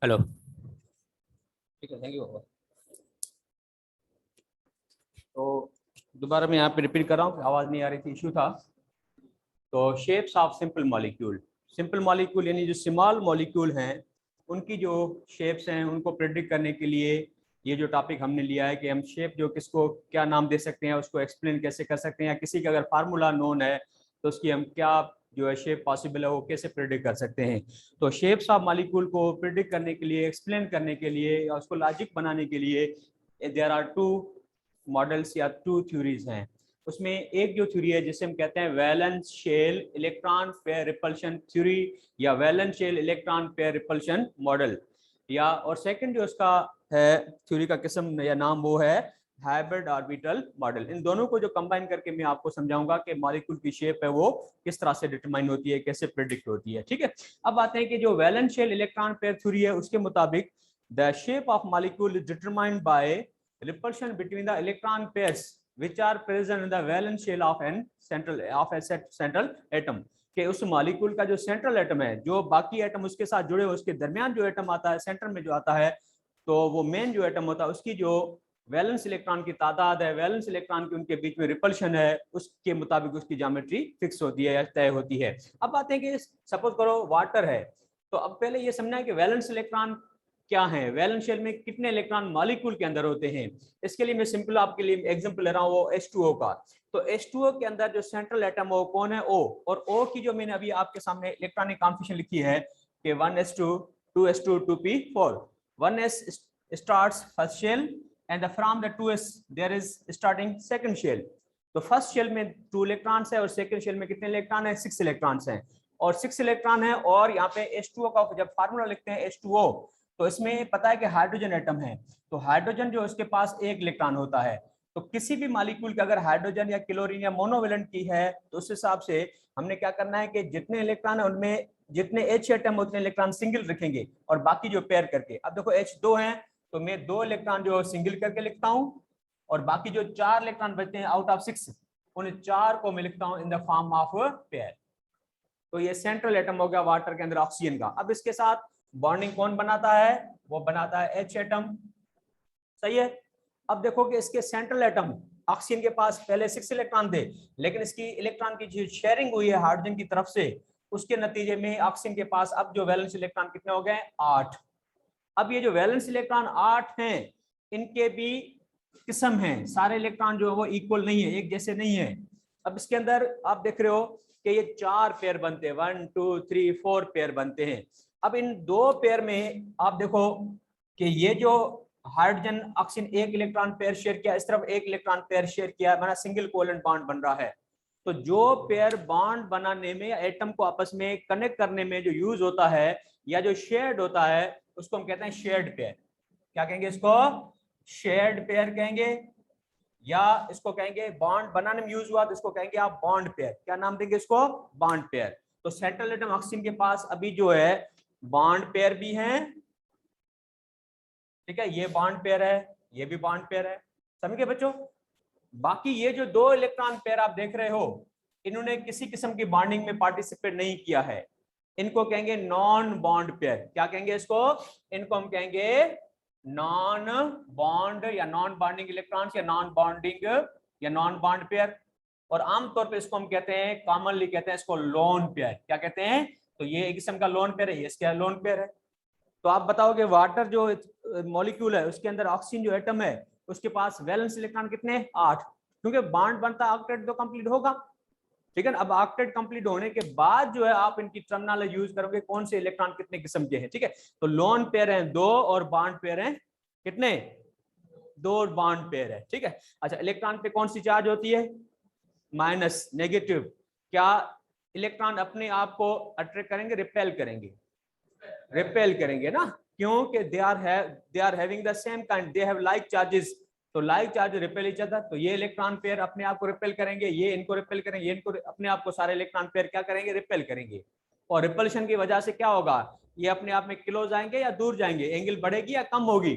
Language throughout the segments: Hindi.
हेलो। ठीक है, थैंक यू। तो दोबारा मैं यहाँ पे रिपीट कर रहा हूँ, आवाज़ नहीं आ रही थी, इशू था। तो shapes of simple molecule, simple molecule यानी जो स्मॉल मॉलिक्यूल हैं उनकी जो शेप्स हैं उनको प्रेडिक्ट करने के लिए ये जो टॉपिक हमने लिया है कि हम शेप जो किसको क्या नाम दे सकते हैं, उसको एक्सप्लेन कैसे कर सकते हैं, या किसी का अगर फार्मूला नोन है तो उसकी हम क्या जो है शेप पॉसिबल है वो कैसे प्रेडिक्ट कर सकते हैं। तो शेप्स ऑफ मॉलिक्यूल को प्रेडिक्ट करने के लिए, एक्सप्लेन करने के लिए या उसको लॉजिक बनाने के लिए देयर आर टू मॉडल्स या टू थ्योरीज हैं। उसमें एक जो थ्योरी है जिसे हम कहते हैं valence shell electron pair repulsion theory या valence shell electron pair repulsion model, या और सेकंड जो उसका है थ्योरी का किस्म या नाम वो है हाइब्रिड ऑर्बिटल मॉडल। इन दोनों को जो कंबाइन करके मैं आपको समझाऊंगा कि मॉलिक्यूल की शेप है वो किस तरह से डिटरमाइन होती है, कैसे प्रेडिक्ट होती है। ठीक है, अब आते हैं कि जो valence shell electron pair theory है उसके मुताबिक the shape of molecule is determined by repulsion between the electron pairs which are present in the valence shell of a central atom, कि उस मॉलिक्यूल का जो सेंट्रल एटम है, जो बाकी एटम उसके साथ जुड़े हुए उसके दरमियान जो एटम आता है सेंटर में जो आता है, तो वो मेन जो एटम होता है उसकी जो वैलेंस इलेक्ट्रॉन की तादाद है, वैलेंस इलेक्ट्रॉन की उनके बीच में रिपल्शन है, उसके मुताबिक उसकी ज्योमेट्री फिक्स होती है या तय होती है। अब बात है कि सपोज करो वाटर है, तो अब पहले ये समझना है कि वैलेंस इलेक्ट्रॉन क्या है, वैलेंस शेल में कितने इलेक्ट्रॉन मॉलिक्यूल के अंदर होते हैं। इसके लिए मैं सिंपल आपके लिए एग्जांपल ले रहा हूँ वो H2O का। तो H2O के अंदर जो सेंट्रल एटम है वो कौन है, O, और O की जो मैंने अभी आपके सामने इलेक्ट्रॉनिक कॉन्फिगरेशन लिखी है कि 1s2 2s2 2p4, 1s starts first shell and from the 2s there is starting second shell। तो फर्स्ट शेल में 2 इलेक्ट्रॉन्स है और सेकंड शेल में कितने इलेक्ट्रॉन है, 6 इलेक्ट्रॉन्स हैं, और 6 इलेक्ट्रॉन है। और यहाँ पे H2O का जब फार्मूला लिखते हैं H2O, तो इसमें पता है कि हाइड्रोजन एटम है, तो हाइड्रोजन जो उसके पास एक इलेक्ट्रॉन होता है। तो किसी भी मॉलिक्यूल की अगर हाइड्रोजन या क्लोरीन या मोनोवेलेंट की है तो उस हिसाब से हमने क्या करना है कि जितने इलेक्ट्रॉन है उनमें जितने H एटम उतने इलेक्ट्रॉन सिंगल रखेंगे और बाकी जो पेयर करके। अब देखो H2 है तो मैं 2 इलेक्ट्रॉन जो सिंगल करके लिखता हूं और बाकी जो 4 इलेक्ट्रॉन बचते हैं आउट ऑफ 6 उन 4 को मैं लिखता हूं in the form of pair. तो ये सेंट्रल एटम हो गया वाटर के अंदर ऑक्सीजन का। अब इसके साथ बॉन्डिंग कौन बनाता है, वो बनाता है H एटम, सही है। अब देखो कि इसके सेंट्रल एटम ऑक्सीजन के पास पहले 6 इलेक्ट्रॉन थे, लेकिन इसकी इलेक्ट्रॉन की जो शेयरिंग हुई है हाइड्रोजन की तरफ से उसके नतीजे में ऑक्सीजन के पास अब जो वैलेंस इलेक्ट्रॉन कितने हो गए, 8। अब ये जो वैलेंस इलेक्ट्रॉन 8 हैं इनके भी किस्म हैं, सारे इलेक्ट्रॉन जो है वो इक्वल नहीं है, एक जैसे नहीं है। अब इसके अंदर आप देख रहे हो कि ये 4 पेयर बनते हैं, 1 2 3 4 पेयर बनते हैं। अब इन 2 पेयर में आप देखो कि ये जो हाइड्रोजन ऑक्सीजन एक इलेक्ट्रॉन पेयर शेयर किया, इस तरफ एक इलेक्ट्रॉन पेयर शेयर किया, माना सिंगल कोवेलेंट बॉन्ड बन रहा है। तो जो पेयर बॉन्ड बनाने में या एटम को आपस में कनेक्ट करने में जो यूज होता है या जो शेयर्ड होता है उसको हम कहते हैं शेयर्ड पेयर। क्या कहेंगे इसको, शेयर्ड पेयर कहेंगे, या इसको कहेंगे बॉन्ड बनाने में यूज हुआ तो इसको कहेंगे आप बॉन्ड पेयर। क्या नाम देंगे इसको, बॉन्ड पेयर। तो सेंट्रल एटम ऑक्सीजन के पास अभी जो है बॉन्ड पेयर भी हैं, ठीक है, ये बॉन्ड पेयर है, ये भी बॉन्ड पेयर है, समझ गए बच्चों। बाकी ये जो 2 इलेक्ट्रॉन पेयर आप देख रहे हो इन्होंने किसी किस्म की बॉन्डिंग में पार्टिसिपेट नहीं किया है, इनको कहेंगे नॉन बॉन्ड पेयर। क्या कहेंगे इसको, इनको हम कहेंगे नॉन बॉन्ड या नॉन बॉन्डिंग इलेक्ट्रॉन्स या नॉन बॉन्डिंग या नॉन बॉन्ड पेयर। और आमतौर पे इसको हम कहते हैं, कॉमनली कहते हैं इसको लोन पेयर। क्या कहते हैं, तो ये एक किस्म का लोन पेयर है, ये इसका लोन पेयर है। तो आप बताओगे वाटर जो मॉलिक्यूल है उसके अंदर ऑक्सीजन जो एटम है उसके पास वैलेंस इलेक्ट्रॉन कितने, 8, क्योंकि बॉन्ड बनता ऑक्टेट तो कंप्लीट होगा, ठीक है। अब ऑक्टेट कंप्लीट होने के बाद जो है आप इनकी टर्मिनोलॉजी यूज करोगे कौन से इलेक्ट्रॉन कितने किस्म के हैं, ठीक है। तो लोन पेयर हैं 2 और बॉन्ड पेयर हैं कितने, 2 बॉन्ड पेयर है, ठीक है। अच्छा, इलेक्ट्रॉन पे कौन सी चार्ज होती है, माइनस, नेगेटिव। क्या इलेक्ट्रॉन अपने आप को अट्रैक्ट करेंगे, रिपेल करेंगे, रिपेल करेंगे ना, क्योंकि they are having the same kind, they have like charges. तो like charge repel each other, तो ये इलेक्ट्रॉन पेयर अपने आप को रिपेल करेंगे, ये इनको रिपेल करेंगे, ये इनको, अपने आप को सारे इलेक्ट्रॉन पेयर क्या करेंगे, रिपेल करेंगे। और रिपल्शन की वजह से क्या होगा, ये अपने आप में क्लोज आएंगे या दूर जाएंगे, एंगल बढ़ेगी या कम होगी,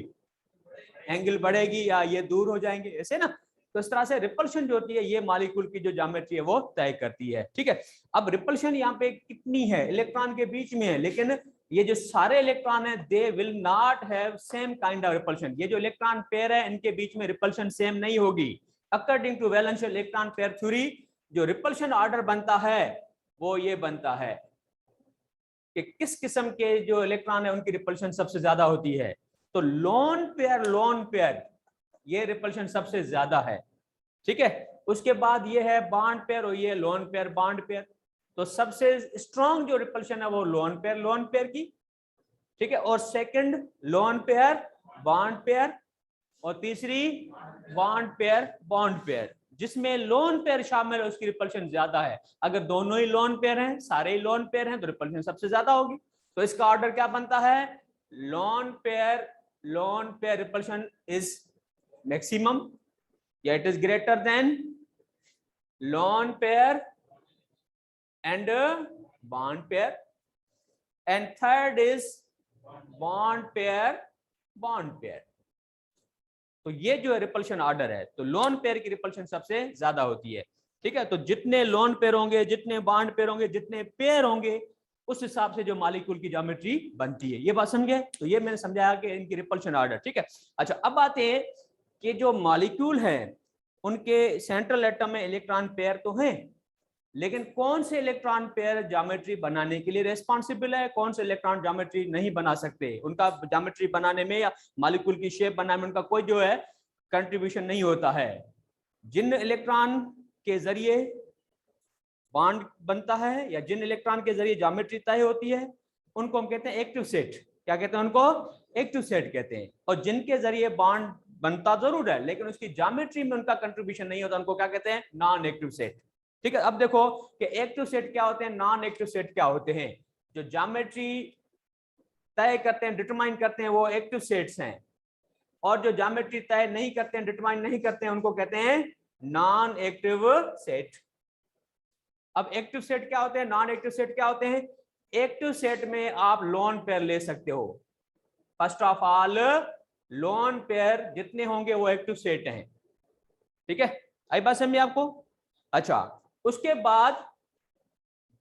एंगल बढ़ेगी या ये दूर हो जाएंगे, ऐसे ना। तो इस तरह से रिपल्शन जो होती है ये मॉलिक्यूल की जो ज्योमेट्री है वो तय करती है, ठीक है। अब रिपल्शन यहाँ पे कितनी है, इलेक्ट्रॉन के बीच में है, लेकिन ये जो सारे इलेक्ट्रॉन है they will not have same kind of repulsion. ये जो इलेक्ट्रॉन पेयर है इनके बीच में रिपल्शन सेम नहीं होगी। According to valence shell electron pair theory जो रिपल्शन ऑर्डर बनता है वो ये बनता है कि किस किस्म के जो इलेक्ट्रॉन है उनकी रिपल्शन सबसे ज्यादा होती है। तो लोन पेयर ये रिपल्शन सबसे ज्यादा है, ठीक है। उसके बाद ये है बॉन्ड पेयर और ये लोन पेयर बॉन्ड पेयर। तो सबसे स्ट्रॉन्ग जो रिपल्शन है वो लोन पेयर की, ठीक है। और second lone pair bond pair और तीसरी बॉन्ड पेयर जिसमें लोन पेयर शामिल है उसकी रिपल्शन ज्यादा है। अगर दोनों ही लोन पेयर हैं, सारे ही लोन पेयर हैं, तो रिपल्शन सबसे ज्यादा होगी। तो इसका ऑर्डर क्या बनता है? Lone pair repulsion is maximum या it is greater than lone pair and bond pair, and third is bond pair. तो ये जो रिपल्शन ऑर्डर है, तो लोन पेयर की रिपल्शन सबसे ज्यादा होती है, ठीक है। तो जितने लोन पेयर होंगे, जितने बॉन्ड पेयर होंगे, जितने पेयर होंगे, उस हिसाब से जो मॉलिक्यूल की ज्योमेट्री बनती है। ये बात समझे? तो ये मैंने समझाया कि इनकी रिपल्शन ऑर्डर, ठीक है। अच्छा, अब आते हैं कि जो मॉलिक्यूल हैं उनके सेंट्रल एटम में इलेक्ट्रॉन पेयर तो हैं, लेकिन कौन से इलेक्ट्रॉन पेयर ज्योमेट्री बनाने के लिए रिस्पॉन्सिबल है, कौन से इलेक्ट्रॉन ज्योमेट्री नहीं बना सकते, उनका ज्योमेट्री बनाने में या मॉलिक्यूल की शेप बनाने में उनका कोई जो है कंट्रीब्यूशन नहीं होता है। जिन इलेक्ट्रॉन के जरिए बॉन्ड बनता है या जिन इलेक्ट्रॉन के जरिए ज्योमेट्री तय होती है उनको हम कहते हैं एक्टिव सेट। क्या कहते हैं उनको? एक्टिव सेट कहते हैं। और जिनके जरिए बॉन्ड बनता जरूर है लेकिन उसकी ज्योमेट्री में उनका कंट्रीब्यूशन नहीं होता, उनको क्या कहते हैं? नॉन एक्टिव सेट, ठीक है। अब देखो कि एक्टिव सेट क्या होते हैं, नॉन एक्टिव सेट क्या होते हैं। जो ज्योमेट्री तय करते हैं, डिटरमाइन करते हैं, वो एक्टिव सेट्स हैं, और जो ज्योमेट्री तय नहीं करते हैं, डिटरमाइन नहीं करते हैं, उनको कहते हैं नॉन एक्टिव सेट। अब एक्टिव सेट क्या होते हैं, नॉन एक्टिव सेट क्या होते हैं? एक्टिव सेट में आप लोन पेयर ले सकते हो। First of all lone pair जितने होंगे वो एक्टिव सेट हैं, ठीक है। आई बात समझ में आपको? अच्छा, उसके बाद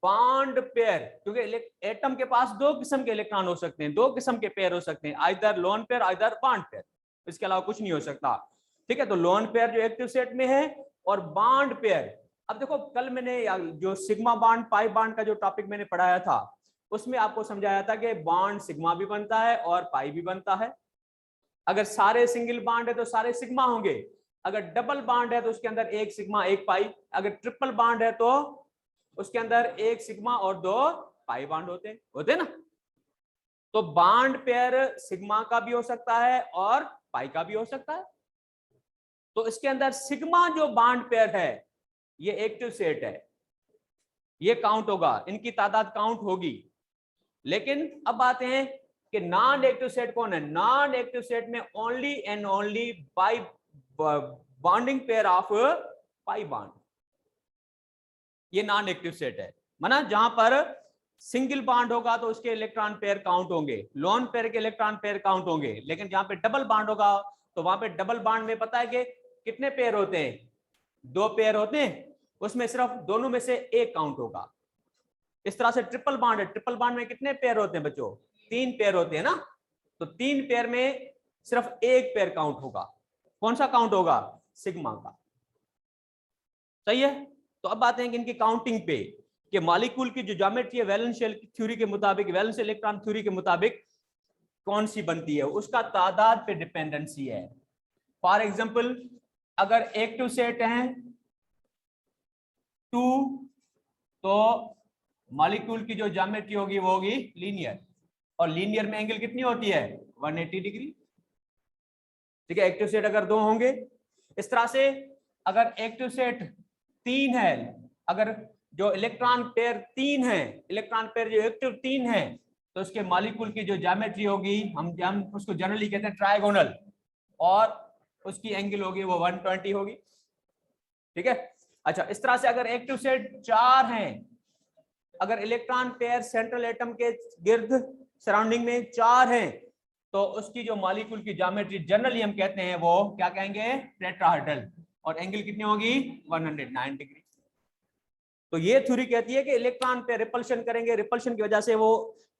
बॉन्ड पेयर, क्योंकि एटम के पास दो किस्म के इलेक्ट्रॉन हो सकते हैं, दो किस्म के पेयर हो सकते हैं, either lone pair either bond pair, इसके अलावा कुछ नहीं हो सकता, ठीक है। तो लोन पेयर जो एक्टिव सेट में है और बॉन्ड पेयर। अब देखो कल मैंने जो सिग्मा बॉन्ड पाई बॉन्ड का जो टॉपिक मैंने पढ़ाया था उसमें आपको समझाया था कि बॉन्ड सिग्मा भी बनता है और पाई भी बनता है। अगर सारे सिंगल बॉन्ड है तो सारे सिग्मा होंगे, अगर डबल बॉन्ड है तो उसके अंदर एक सिग्मा एक पाई, अगर ट्रिपल बॉन्ड है तो उसके अंदर एक सिग्मा और दो पाई बॉन्ड होते ना। तो बॉन्ड पेयर सिग्मा का भी हो सकता है और पाई का भी हो सकता है। तो इसके अंदर सिग्मा जो बॉन्ड पेयर है ये एक्टिव सेट है, ये काउंट होगा, इनकी तादाद काउंट होगी। लेकिन अब आते हैं कि नॉन एक्टिव सेट कौन है। नॉन एक्टिव सेट में only and only by bonding pair of pi bond, ये नॉन एक्टिव सेट है। माना जहां पर सिंगल बॉन्ड होगा तो उसके इलेक्ट्रॉन पेयर काउंट होंगे, लोन पेयर के इलेक्ट्रॉन पेयर काउंट होंगे, लेकिन जहां पे डबल बॉन्ड होगा तो वहां पे डबल बॉन्ड में पता है कि कितने पेयर होते हैं? दो पेयर होते हैं, उसमें सिर्फ दोनों में से एक काउंट होगा। इस तरह से ट्रिपल बॉन्ड है, ट्रिपल बॉन्ड में कितने पेयर होते हैं बच्चों? तीन पेयर होते हैं ना। तो तीन पेयर में सिर्फ एक पेयर काउंट होगा। कौन सा काउंट होगा? सिग्मा का, सही है। तो अब आते हैं कि इनकी काउंटिंग पे कि मॉलिक्यूल की जो ज्योमेट्री है वैलेंशियल थ्योरी के मुताबिक, वैलेंशियल इलेक्ट्रॉन थ्योरी के मुताबिक कौन सी बनती है, उसका तादाद पे डिपेंडेंसी है। फॉर एग्जांपल अगर एक्टिव सेट है 2 तो मॉलिक्यूल की जो ज्योमेट्री होगी वो होगी लीनियर, और लीनियर में एंगल कितनी होती है? 180 डिग्री, ठीक है। एक्टिव सेट अगर 2 होंगे, इस तरह से अगर एक्टिव सेट 3 है, अगर जो इलेक्ट्रॉन पेयर 3 है, इलेक्ट्रॉन पेयर जो एक्टिव 3 है, तो उसके मॉलिक्यूल की जो ज्योमेट्री होगी हम उसको जनरली कहते हैं ट्रायगोनल, और उसकी एंगल होगी वो 120 होगी, ठीक है। अच्छा, इस तरह से अगर एक्टिव सेट 4 हैं, अगर इलेक्ट्रॉन पेयर सेंट्रल एटम के गिर्द सराउंडिंग में 4 हैं, तो उसकी जो मॉलिक्यूल की ज्योमेट्री जनरली हम कहते हैं वो क्या कहेंगे? टेट्राहेड्रल, और एंगल कितनी होगी? 109 डिग्री। तो ये थ्योरी कहती है कि इलेक्ट्रॉन पे रिपल्शन करेंगे, रिपल्शन की वजह से वो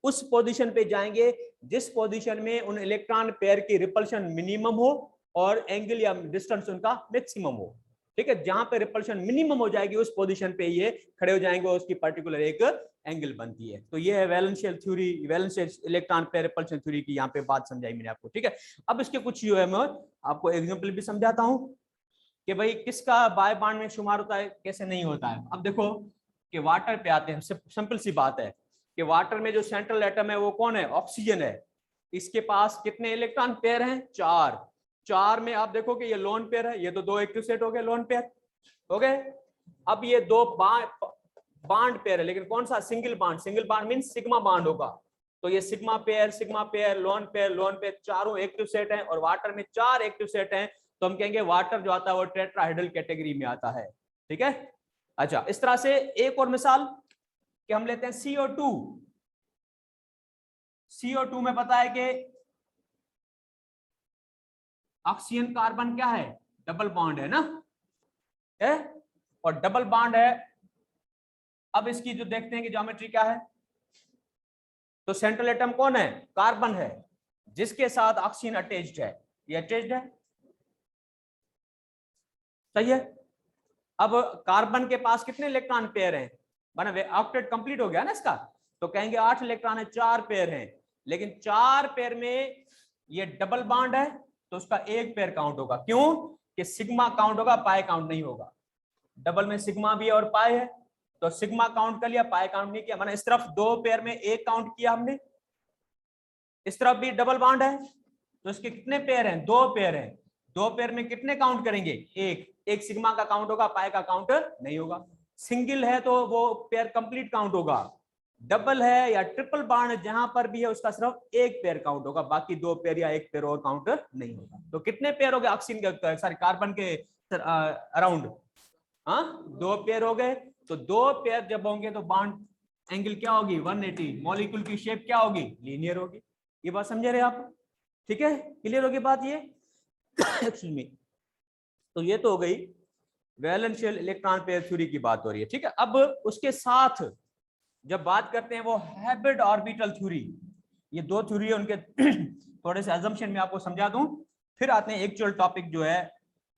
उस पोजीशन पे जाएंगे जिस पोजीशन में उन इलेक्ट्रॉन पेयर की रिपल्शन मिनिमम हो और एंगल या डिस्टेंस उनका मैक्सिमम हो। ठीक है, जहां पे रिपल्शन मिनिमम हो जाएगी उस पोजीशन पे ये खड़े हो जाएंगे और उसकी पर्टिकुलर एक एंगल बनती है। तो ये है वैलेंशियल theory, वैलेंशियल electron pair repulsion theory की यहाँ पे बात समझाई मैंने आपको। ठीक है, अब इसके कुछ जो है मैं आपको एग्जांपल भी समझाता हूँ कि भाई किसका बाय बॉन्ड में शुमार होता है, कैसे नहीं होता है। अब देखो कि वाटर पे आते हैं, सिंपल सी बात है कि वाटर में जो सेंट्रल एटम है वो कौन है, ऑक्सीजन है। इसके पास कितने इलेक्ट्रॉन पेयर हैं, 4। 4 में आप देखो कि ये लोन पेयर है, ये तो 2 एक्टिव सेट हो गए, लोन पेयर हो गए। अब ये 2 बॉन्ड पेयर है, लेकिन कौन सा, single bond. Single bond means sigma bond होगा। तो ये सिग्मा पेयर, लोन पेयर, चारों एक्टिव सेट हैं और वाटर में 4 एक्टिव सेट हैं। तो हम कहेंगे वाटर जो आता है वो टेट्राहेड्रल कैटेगरी में आता है। ठीक है, अच्छा इस तरह से एक और मिसाल कि हम लेते हैं CO2। CO2 में पता है कि ऑक्सीजन कार्बन क्या है, डबल बॉन्ड है ना, है, और डबल बॉन्ड है। अब इसकी जो देखते हैं कि ज्योमेट्री क्या है, तो सेंट्रल एटम कौन है, कार्बन है, जिसके साथ ऑक्सीजन अटैच्ड है, ये अटैच्ड है, सही है। अब कार्बन के पास कितने इलेक्ट्रॉन पेयर हैं, माना ऑक्टेट कंप्लीट हो गया ना इसका, तो कहेंगे 8 इलेक्ट्रॉन है, 4 पेयर हैं, लेकिन 4 पेयर में ये डबल बॉन्ड है तो उसका एक पेयर काउंट होगा। क्यों कि सिग्मा काउंट होगा, पाई काउंट नहीं होगा। डबल में सिग्मा भी है और पाई है, तो सिग्मा काउंट कर लिया, पाई काउंट नहीं किया। माना इस तरफ 2 पेयर में एक काउंट किया हमने, इस तरफ भी डबल बॉन्ड है तो इसके कितने पेयर हैं, 2 पेयर हैं। 2 पेयर में कितने काउंट करेंगे, एक सिग्मा का काउंट होगा, पाई का काउंट नहीं होगा। सिंगल है तो वो पेयर कंप्लीट काउंट होगा, डबल है या ट्रिपल बॉन्ड जहां पर भी है उसका सिर्फ एक पेयर काउंट होगा, बाकी 2 पेयर या एक पेयर और काउंट नहीं होगा। तो कितने पेयर हो गए ऑक्सीजन के, सॉरी कार्बन के अराउंड, हाँ 2 पेयर हो गए। तो 2 पेयर जब होंगे तो बॉन्ड एंगल क्या होगी, 180। मॉलिक्यूल की शेप क्या होगी, लीनियर होगी। ये बात समझे रहे आप, ठीक है, क्लियर होगी बात ये एक्चुअली में। तो ये तो हो गई वैलेंशियल इलेक्ट्रॉन पेयर थ्योरी की बात हो रही है। ठीक है, अब उसके साथ जब बात करते हैं वो हाइब्रिड ऑर्बिटल थ्योरी, ये 2 थ्योरी है, उनके थोड़े से अजम्पशन में आपको समझा दूं, फिर आते हैं एक्चुअल टॉपिक जो है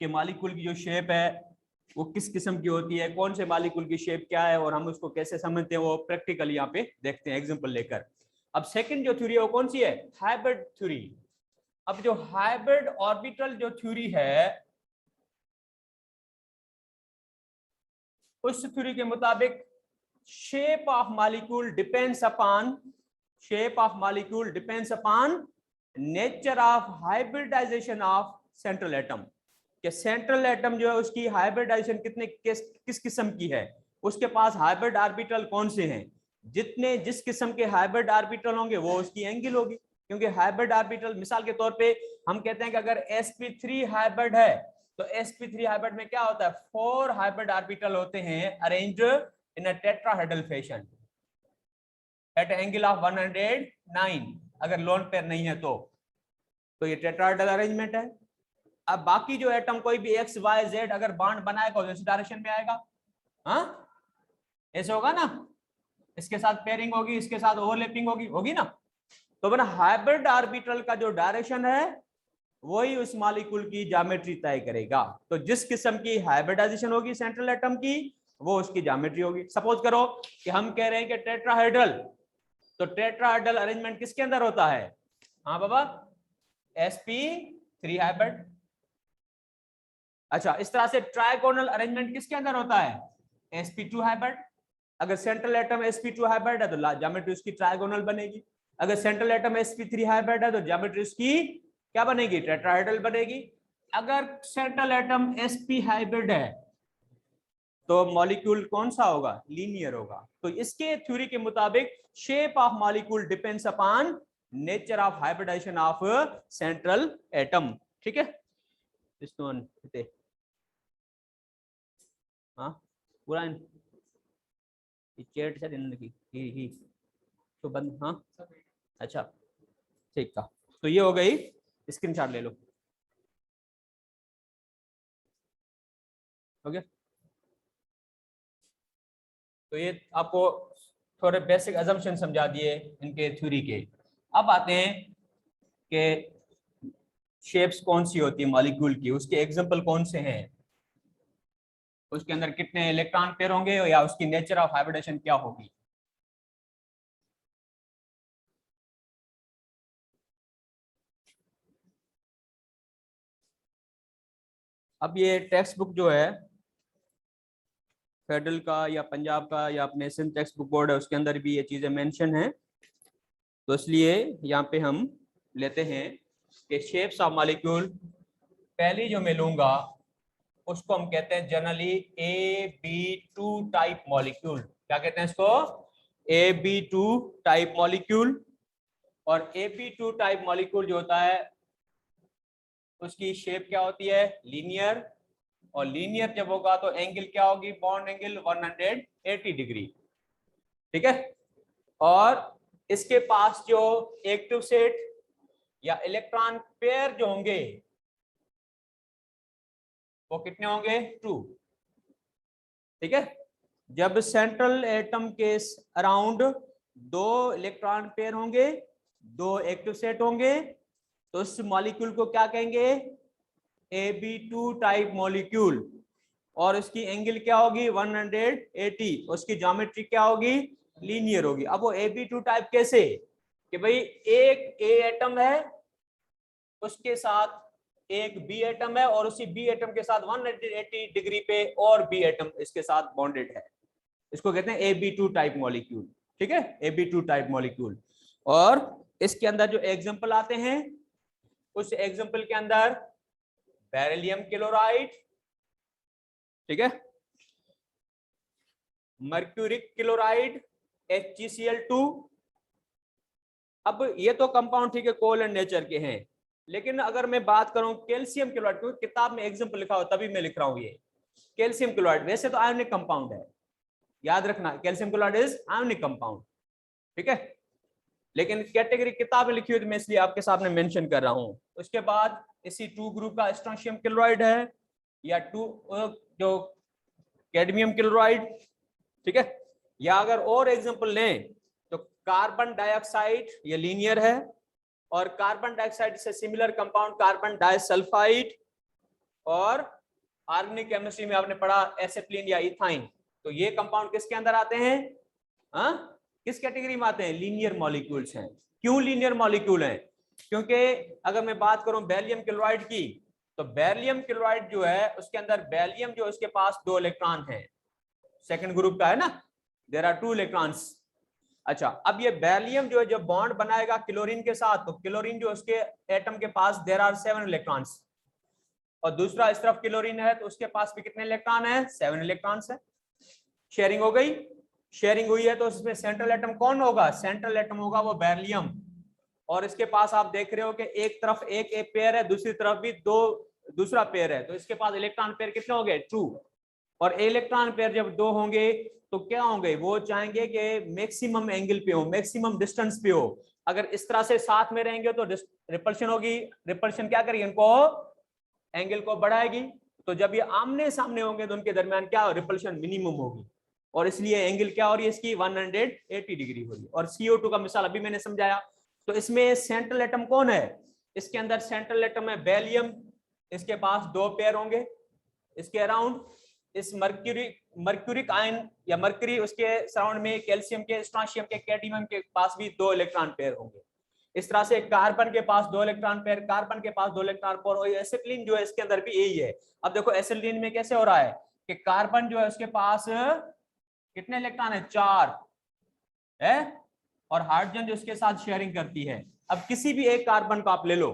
कि मॉलिक्यूल की जो शेप है वो किस किस्म की होती है, कौन से मॉलिक्यूल की शेप क्या है और हम उसको कैसे समझते हैं, वो प्रैक्टिकली यहाँ पे देखते हैं एग्जांपल लेकर। अब सेकंड जो थ्योरी है वो कौन सी है, हाइब्रिड थ्योरी। अब जो हाइब्रिड ऑर्बिटल जो थ्योरी है, उस थ्योरी के मुताबिक shape of molecule depends upon, shape of molecule depends upon nature of hybridization of central atom. कि सेंट्रल एटम जो है उसकी हाइब्रिडाइजेशन कितने किस किस्म की है, उसके पास हाइब्रिड ऑर्बिटल कौन से हैं। जितने जिस किस्म के हाइब्रिड ऑर्बिटल होंगे वो उसकी एंगल होगी। क्योंकि हाइब्रिड ऑर्बिटल, मिसाल के तौर पे हम कहते हैं कि अगर sp3 हाइब्रिड है तो sp3 हाइब्रिड में क्या होता है, 4 हाइब्रिड ऑर्बिटल होते हैं arrange in a tetrahedral fashion eight angle of 109। अगर लोन पेयर नहीं है तो ये टेट्राहेड्रल अरेंजमेंट है। अब बाकी जो एटम कोई भी एक्स वाई जेड अगर बॉन्ड बनाएगा तो इस डायरेक्शन में आएगा, हाँ ऐसे होगा ना, इसके साथ पेयरिंग होगी, इसके साथ ओवरलैपिंग होगी, होगी ना। तो बना हाइब्रिड ऑर्बिटल का जो डायरेक्शन है वही उस मॉलिक्यूल की ज्योमेट्री तय करेगा। तो जिस किस्म की हाइब्रिडाइजेशन होगी सेंट्रल एटम की वो उसकी ज्योमेट्री होगी। सपोज करो कि हम कह रहे हैं कि टेट्राहेड्रल, तो टेट्राहेड्रल अरेंजमेंट किसके अंदर होता है, हाँ बाबा sp3 हाइब्रिड। अच्छा इस तरह से ट्राइगोनल अरेंजमेंट किसके अंदर होता है, sp2 हाइब्रिड। अगर सेंट्रल एटम sp2 हाइब्रिड है तो ज्योमेट्री उसकी ट्राइगोनल बनेगी। अगर सेंट्रल एटम sp3 हाइब्रिड है तो ज्योमेट्री उसकी क्या बनेगी, टेट्राहेड्रल बनेगी। अगर सेंट्रल एटम sp हाइब्रिड है तो मॉलिक्यूल कौन सा होगा, लीनियर होगा। तो इसके थ्योरी के मुताबिक shape of molecule depends upon nature of hybridization of central atom. ठीक है, हाँ पूरा चेट से ही तो बंद, हाँ अच्छा ठीक था। तो ये हो गई, स्क्रीनशॉट ले लो, हो गया। तो ये आपको थोड़े बेसिक अजम्पशन समझा दिए इनके थ्योरी के। अब आते हैं कि शेप्स कौन सी होती है मॉलिक्यूल की, उसके एग्जांपल कौन से हैं, उसके अंदर कितने इलेक्ट्रॉन पेयर होंगे या उसकी नेचर ऑफ हाइब्रिडेशन क्या होगी। अब ये टेक्स्ट बुक जो है फेडरल का या पंजाब का या अपने सिंध टेक्स्ट बुक बोर्ड है उसके अंदर भी ये चीजें मेंशन हैं, तो इसलिए यहाँ पे हम लेते हैं कि शेप्स ऑफ मॉलिक्यूल। पहली जो मैं लूंगा उसको हम कहते हैं जनरली AB2 टाइप मॉलिक्यूल। क्या कहते हैं इसको? AB2 type molecule. और AB2 टाइप मॉलिक्यूल जो होता है उसकी शेप क्या होती है? लीनियर। और लीनियर जब होगा तो एंगल क्या होगी? Bond angle 180 degree. ठीक है। और इसके पास जो एक्टिव सेट या इलेक्ट्रॉन पेयर जो होंगे वो कितने होंगे? 2। ठीक है। जब सेंट्रल एटम के अराउंड 2 इलेक्ट्रॉन पेयर होंगे, 2 एक्टिव सेट होंगे, तो उस मॉलिक्यूल को क्या कहेंगे? AB2 type molecule. और उसकी एंगल क्या होगी? 180। उसकी ज्योमेट्री क्या होगी? लीनियर होगी। अब वो AB2 टाइप कैसे? कि भाई एक A एटम है, उसके साथ एक B एटम है, और उसी B एटम के साथ 180 डिग्री पे और B एटम इसके साथ बॉन्डेड है। इसको कहते हैं AB2 टाइप मॉलिक्यूल। ठीक है, AB2 टाइप मॉलिक्यूल। और इसके अंदर जो एग्जांपल आते हैं, उस एग्जांपल के अंदर बेरिलियम क्लोराइड, ठीक है, मर्क्यूरिक क्लोराइड HgCl2। अब ये तो कंपाउंड ठीक है कोवैलेंट नेचर के हैं, लेकिन अगर मैं बात करूं कैल्शियम क्लोराइड, क्योंकि किताब में एग्जांपल लिखा हो तभी मैं लिख रहा हूं ये कैल्शियम क्लोराइड। वैसे तो आयोनिक कंपाउंड है, याद रखना, calcium chloride is ionic compound. ठीक है, लेकिन कैटेगरी किताब में लिखी हुई तो मैं इसलिए आपके सामने मेंशन कर रहा हूं। उसके बाद इसी 2 ग्रुप का स्ट्रोंशियम क्लोराइड है, या 2 जो कैडमियम क्लोराइड। ठीक है, या अगर और एग्जांपल लें तो कार्बन डाइऑक्साइड, ये लीनियर है, और कार्बन डाइऑक्साइड से सिमिलर कंपाउंड कार्बन डाइसल्फाइड, और ऑर्गेनिक केमिस्ट्री में आपने पढ़ा एसिटिलीन या इथाइन। तो ये कंपाउंड किसके अंदर आते हैं? किस कैटेगरी में आते हैं? लीनियर मॉलिक्यूल्स हैं। क्यों लीनियर मॉलिक्यूल हैं? क्योंकि अगर मैं बात करूं बेरिलियम क्लोराइड की, तो बेरिलियम क्लोराइड जो है उसके अंदर बेरिलियम जो उसके पास 2 इलेक्ट्रॉन है, सेकंड ग्रुप का है ना, देयर आर 2 इलेक्ट्रॉन्स। अच्छा, अब ये बेरिलियम जो है जब बॉन्ड बनाएगा क्लोरीन के साथ, तो क्लोरीन जो उसके एटम के पास देयर आर 7 इलेक्ट्रॉन्स, और दूसरा इस तरफ क्लोरीन है तो उसके पास भी कितने इलेक्ट्रॉन है? 7 इलेक्ट्रॉन्स है। शेयरिंग हो गई। शेयरिंग हुई है तो उसमें सेंट्रल एटम कौन होगा? सेंट्रल एटम होगा वो बेरिलियम। और इसके पास आप देख रहे हो कि एक तरफ एक पेयर है, दूसरी तरफ भी दूसरा पेयर है, तो इसके पास इलेक्ट्रॉन पेयर कितने हो गए? 2। और इलेक्ट्रॉन पेयर जब 2 होंगे तो क्या होंगे? वो चाहेंगे कि मैक्सिमम एंगल पे हो, मैक्सिमम डिस्टेंस पे हो। अगर इस तरह से साथ में रहेंगे तो रिपल्शन होगी। रिपल्शन क्या करेगी? इनको एंगल को बढ़ाएगी। तो जब ये आमने सामने होंगे तो उनके दरमियान क्या? रिपल्शन मिनिमम होगी, और इसलिए एंगल क्या हो रही है इसकी? 180 डिग्री हो रही है। और CO2 का मिसाल अभी मैंने समझाया। तो इसमें सेंट्रल एटम कौन है? इसके अंदर सेंट्रल एटम है बेरिलियम, इसके पास 2 पेयर होंगे इसके अराउंड। इस मर्क्यूरिक आयन या मर्करी, उसके सराउंड में कैल्शियम के, स्ट्रोंशियम के, कैडमियम के पास भी 2 इलेक्ट्रॉन पेयर होंगे। इस तरह से कार्बन के पास 2 इलेक्ट्रॉन पेयर, कार्बन के पास 2 इलेक्ट्रॉन पेयर, और एसिटिलीन जो है इसके अंदर भी यही है। अब देखो एसिटिलीन में कैसे हो रहा है कि कार्बन जो है उसके पास कितने इलेक्ट्रॉन है? 4 है, और हाइड्रोजन जो इसके साथ शेयरिंग करती है। अब किसी भी एक कार्बन को आप ले लो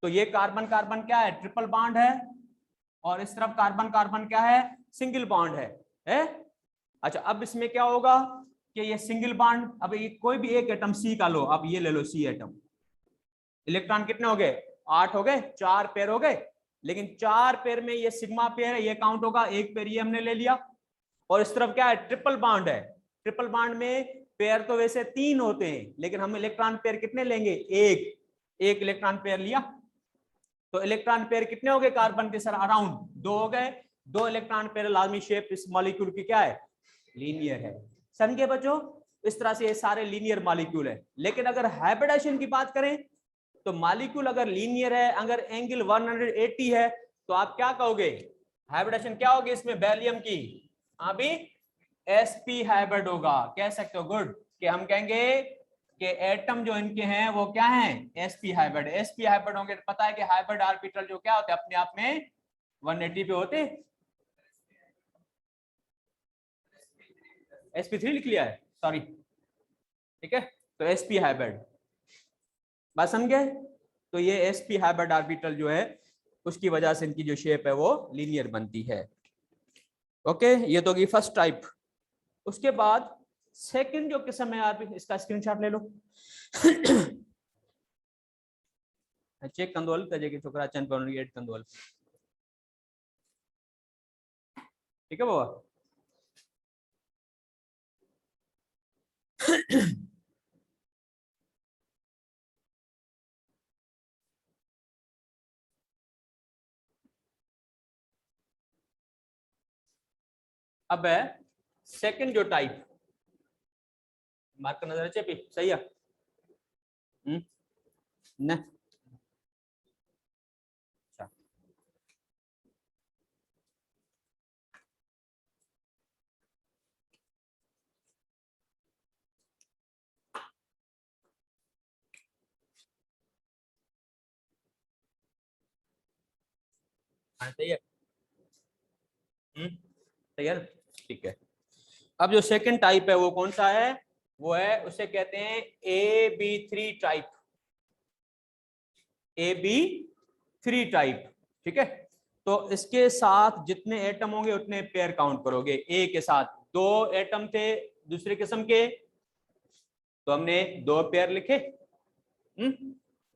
तो ये कार्बन कार्बन क्या है? ट्रिपल बॉन्ड है, और इस तरफ कार्बन कार्बन क्या है? सिंगल बॉन्ड है? अच्छा, अब इसमें क्या होगा कि ये सिंगल बॉन्ड, अब ये कोई भी एक एटम C का लो, अब ये ले लो C एटम, इलेक्ट्रॉन कितने हो गए? 8 हो गए, 4 पेयर हो गए। लेकिन 4 पेयर में ये सिग्मा पेयर है, ये काउंट होगा, एक पेयर ये हमने ले लिया। और इस तरफ क्या है? ट्रिपल बॉन्ड है। ट्रिपल बॉन्ड में पेयर तो वैसे 3 होते हैं, लेकिन हम इलेक्ट्रॉन पेयर कितने लेंगे? एक इलेक्ट्रॉन पेयर लिया। तो इलेक्ट्रॉन पेयर कितने हो गए कार्बन के? सर अराउंड 2 हो गए। 2 इलेक्ट्रॉन पेयर लाजमी शेप इस मॉलिक्यूल की क्या है? लीनियर है। समझे बच्चों? इस तरह से ये सारे लीनियर मॉलिक्यूल है। लेकिन अगर हाइब्रिडाइजेशन की बात करें तो मॉलिक्यूल अगर लीनियर है, अगर एंगल 180 है, तो आप क्या कहोगे? हाइब्रिडेशन क्या होगी इसमें बेरिलियम की? अभी sp हाइब्रिड होगा। कह सकते हो गुड कि हम कहेंगे कि एटम जो इनके हैं वो क्या हैं? sp hybrid. sp हाइब्रिड होंगे तो पता है कि हाइब्रिड ऑर्बिटल जो क्या होते हैं अपने आप में 180 पे होते। sp3 लिख लिया है, सॉरी, ठीक है। तो sp हाइब्रिड, बात समझे? तो ये sp हाइब्रिड ऑर्बिटल जो है उसकी वजह से इनकी जो शेप है वो लीनियर बनती है। ओके, ये तो होगी फर्स्ट टाइप। उसके बाद सेकंड जो किस्म है, आप इसका स्क्रीनशॉट ले लो। चेक कंदोल तजे की छोकरा चंद पर एड कंदोल, ठीक है बाबा। अब है सेकंड जो टाइप, मार्क का नजर चेपी सही है। न अच्छा, हाँ सही है। सही है, ठीक है। अब जो सेकंड टाइप है वो कौन सा है? वो है, उसे कहते हैं AB3 टाइप। AB3 टाइप, ठीक है। तो इसके साथ जितने एटम होंगे उतने पेयर काउंट करोगे। ए के साथ 2 एटम थे दूसरे किस्म के, तो हमने 2 पेयर लिखे।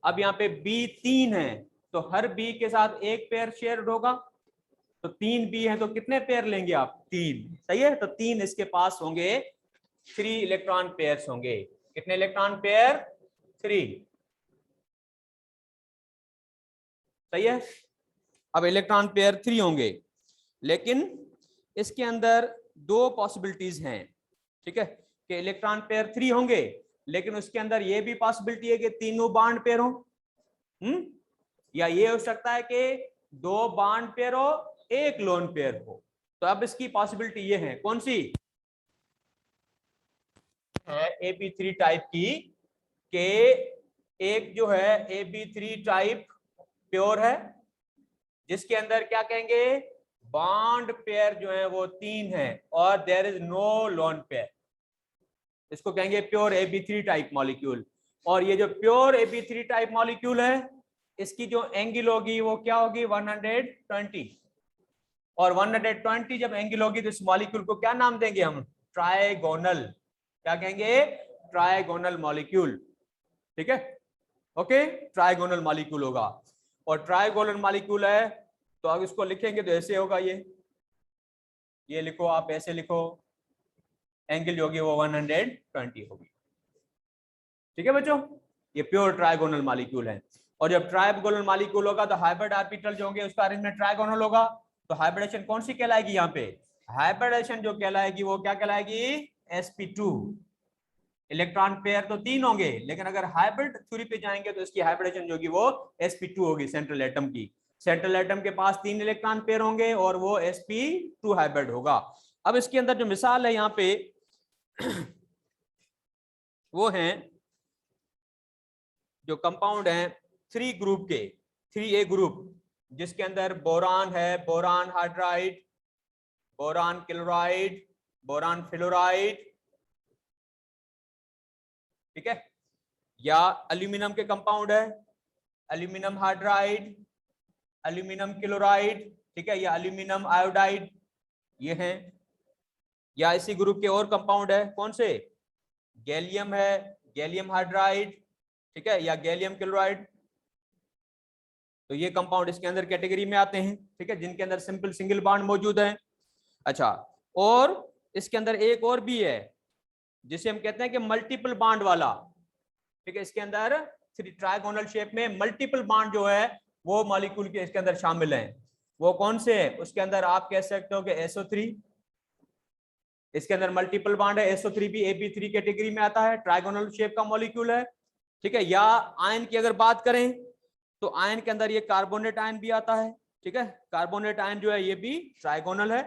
अब यहाँ पे B3 है, तो हर B के साथ एक पेयर शेयर होगा। तो 3 B है तो कितने पेयर लेंगे आप? 3, सही है। तो 3 इसके पास होंगे, 3 इलेक्ट्रॉन पेयर्स होंगे। कितने इलेक्ट्रॉन पेयर? 3, सही है। अब इलेक्ट्रॉन पेयर 3 होंगे, लेकिन इसके अंदर 2 पॉसिबिलिटीज हैं, ठीक है, कि इलेक्ट्रॉन पेयर 3 होंगे, लेकिन उसके अंदर ये भी पॉसिबिलिटी है कि तीनों बॉन्ड पेयर हो। या ये हो सकता है कि 2 बॉन्ड पेयर हो, 1 लोन पेयर हो। तो अब इसकी पॉसिबिलिटी ये है, कौन सी है? AB3 टाइप की, के एक जो है AB3 टाइप प्योर है, जिसके अंदर क्या कहेंगे? बॉन्ड पेयर जो है वो 3 है और there is no lone pair. इसको कहेंगे प्योर AB3 टाइप मॉलिक्यूल। और ये जो प्योर AB3 टाइप मॉलिक्यूल है, इसकी जो एंगल होगी वो क्या होगी? 120। और 120 जब एंगल होगी तो इस मॉलिक्यूल को क्या नाम देंगे हम? ट्राइगोनल। क्या कहेंगे? ट्राइगोनल मॉलिक्यूल, ठीक है। ओके, ट्राइगोनल मॉलिक्यूल होगा। और ट्राइगोनल मॉलिक्यूल है तो अब इसको लिखेंगे तो ऐसे होगा, ये लिखो आप, ऐसे लिखो, एंगल जो होगी वो 120 होगी, ठीक है बच्चों। ये प्योर ट्राइगोनल मॉलिक्यूल है। और जब ट्राइगोनल मॉलिक्यूल होगा तो हाइब्रिड ऑर्बिटल जो होंगे उसका अरेंजमेंट ट्राइगोनल होगा। तो हाइब्रिडेशन कौन सी कहलाएगी? यहाँ पे हाइब्रिडेशन जो कहलाएगी वो क्या कहलाएगी? sp2। इलेक्ट्रॉन पेयर तो 3 होंगे, लेकिन अगर हाइब्रिड थ्योरी पे जाएंगे तो इसकी हाइब्रिडेशन जो होगी वो sp2 होगी, सेंट्रल एटम की। सेंट्रल एटम के पास 3 इलेक्ट्रॉन पेयर होंगे और वो sp2 हाइब्रिड होगा। अब इसके अंदर जो मिसाल है यहाँ पे वो है जो कंपाउंड है 3 ग्रुप के, 3A ग्रुप, जिसके अंदर बोरान है, boron hydride, boron chloride, boron fluoride, ठीक है। या एल्यूमिनियम के कंपाउंड है, एल्यूमिनियम हाइड्राइड, एल्यूमिनियम क्लोराइड, ठीक है, या एल्यूमिनियम आयोडाइड, ये हैं। या इसी ग्रुप के और कंपाउंड है, कौन से? गैलियम है, गैलियम हाइड्राइड, ठीक है, या गैलियम क्लोराइड। तो ये कंपाउंड इसके अंदर कैटेगरी में आते हैं, ठीक है, जिनके अंदर सिंपल सिंगल बॉन्ड मौजूद है। अच्छा, और इसके अंदर एक और भी है जिसे हम कहते हैं कि मल्टीपल बॉन्ड वाला, ठीक है। इसके अंदर ट्राइगोनल शेप में मल्टीपल बॉन्ड जो है वो मॉलिक्यूल के इसके अंदर शामिल हैं। वो कौन से है? उसके अंदर आप कह सकते हो कि SO3, इसके अंदर मल्टीपल बॉन्ड है, SO3 भी AB3 कैटेगरी में आता है, ट्राइगोनल शेप का मॉलिक्यूल है, ठीक है। या आयन की अगर बात करें तो आयन के अंदर ये कार्बोनेट आयन भी आता है, ठीक है। कार्बोनेट आयन जो है ये भी ट्राइगोनल है,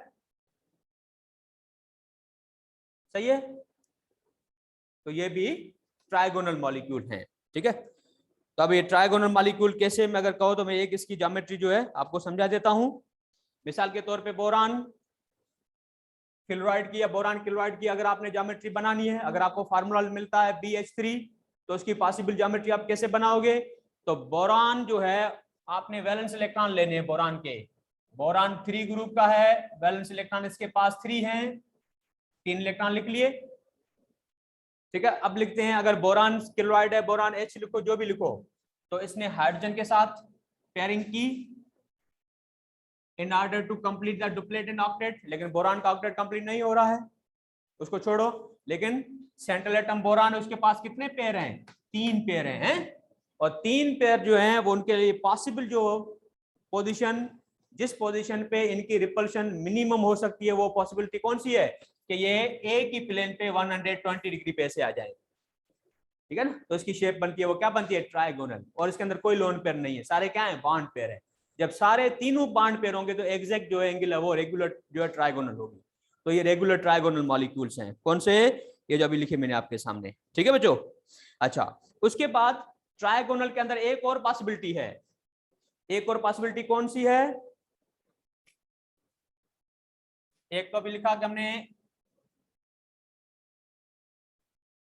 सही है। तो ये भी ट्राइगोनल मॉलिक्यूल है, ठीक है। तो अब ये ट्राइगोनल मॉलिक्यूल कैसे, मैं अगर कहूं तो मैं एक इसकी ज्योमेट्री जो है आपको समझा देता हूं। मिसाल के तौर पे बोरान क्लोराइड की या बोरान क्लोराइड की अगर आपने ज्योमेट्री बनानी है, अगर आपको फार्मूला मिलता है BH3, तो उसकी पॉसिबल ज्योमेट्री आप कैसे बनाओगे। तो बोरान जो है आपने वैलेंस इलेक्ट्रॉन लेने हैं बोरान के, बोरान 3 ग्रुप का है, वैलेंस इलेक्ट्रॉन इसके पास 3 हैं, 3 इलेक्ट्रॉन लिख लिए, ठीक है। अब लिखते हैं, अगर बोरान क्लोराइड है, बोरान H लिखो, जो भी लिखो, तो इसने हाइड्रोजन के साथ पेयरिंग की in order to complete the duplet and octet, लेकिन बोरान का ऑक्टेट कंप्लीट नहीं हो रहा है, उसको छोड़ो। लेकिन सेंट्रल एटम बोरान, उसके पास कितने पेयर हैं, 3 पेयर हैं, और 3 पेयर जो हैं वो उनके लिए पॉसिबल जो पोजीशन, जिस पोजीशन पे इनकी रिपल्शन मिनिमम हो सकती है, वो पॉसिबिलिटी कौन सी है कि ये एक ही प्लेन पे 120 डिग्री पे से आ जाए, ठीक है ना। तो इसकी शेप बनती है, वो क्या बनती है, ट्राइगोनल, और इसके अंदर कोई लोन पेयर नहीं है, सारे क्या है, बॉन्ड पेयर है। जब सारे तीनों बॉन्ड पेयर होंगे तो एग्जैक्ट जो एंगल है वो रेगुलर जो है ट्राइगोनल होगी। तो ये रेगुलर ट्राइगोनल मॉलिक्यूल्स हैं, कौन से, ये जो अभी लिखे मैंने आपके सामने, ठीक है बच्चों। अच्छा, उसके बाद ट्राइगोनल के अंदर एक और पॉसिबिलिटी है, एक और पॉसिबिलिटी कौन सी है, एक तो अभी लिखा कि हमने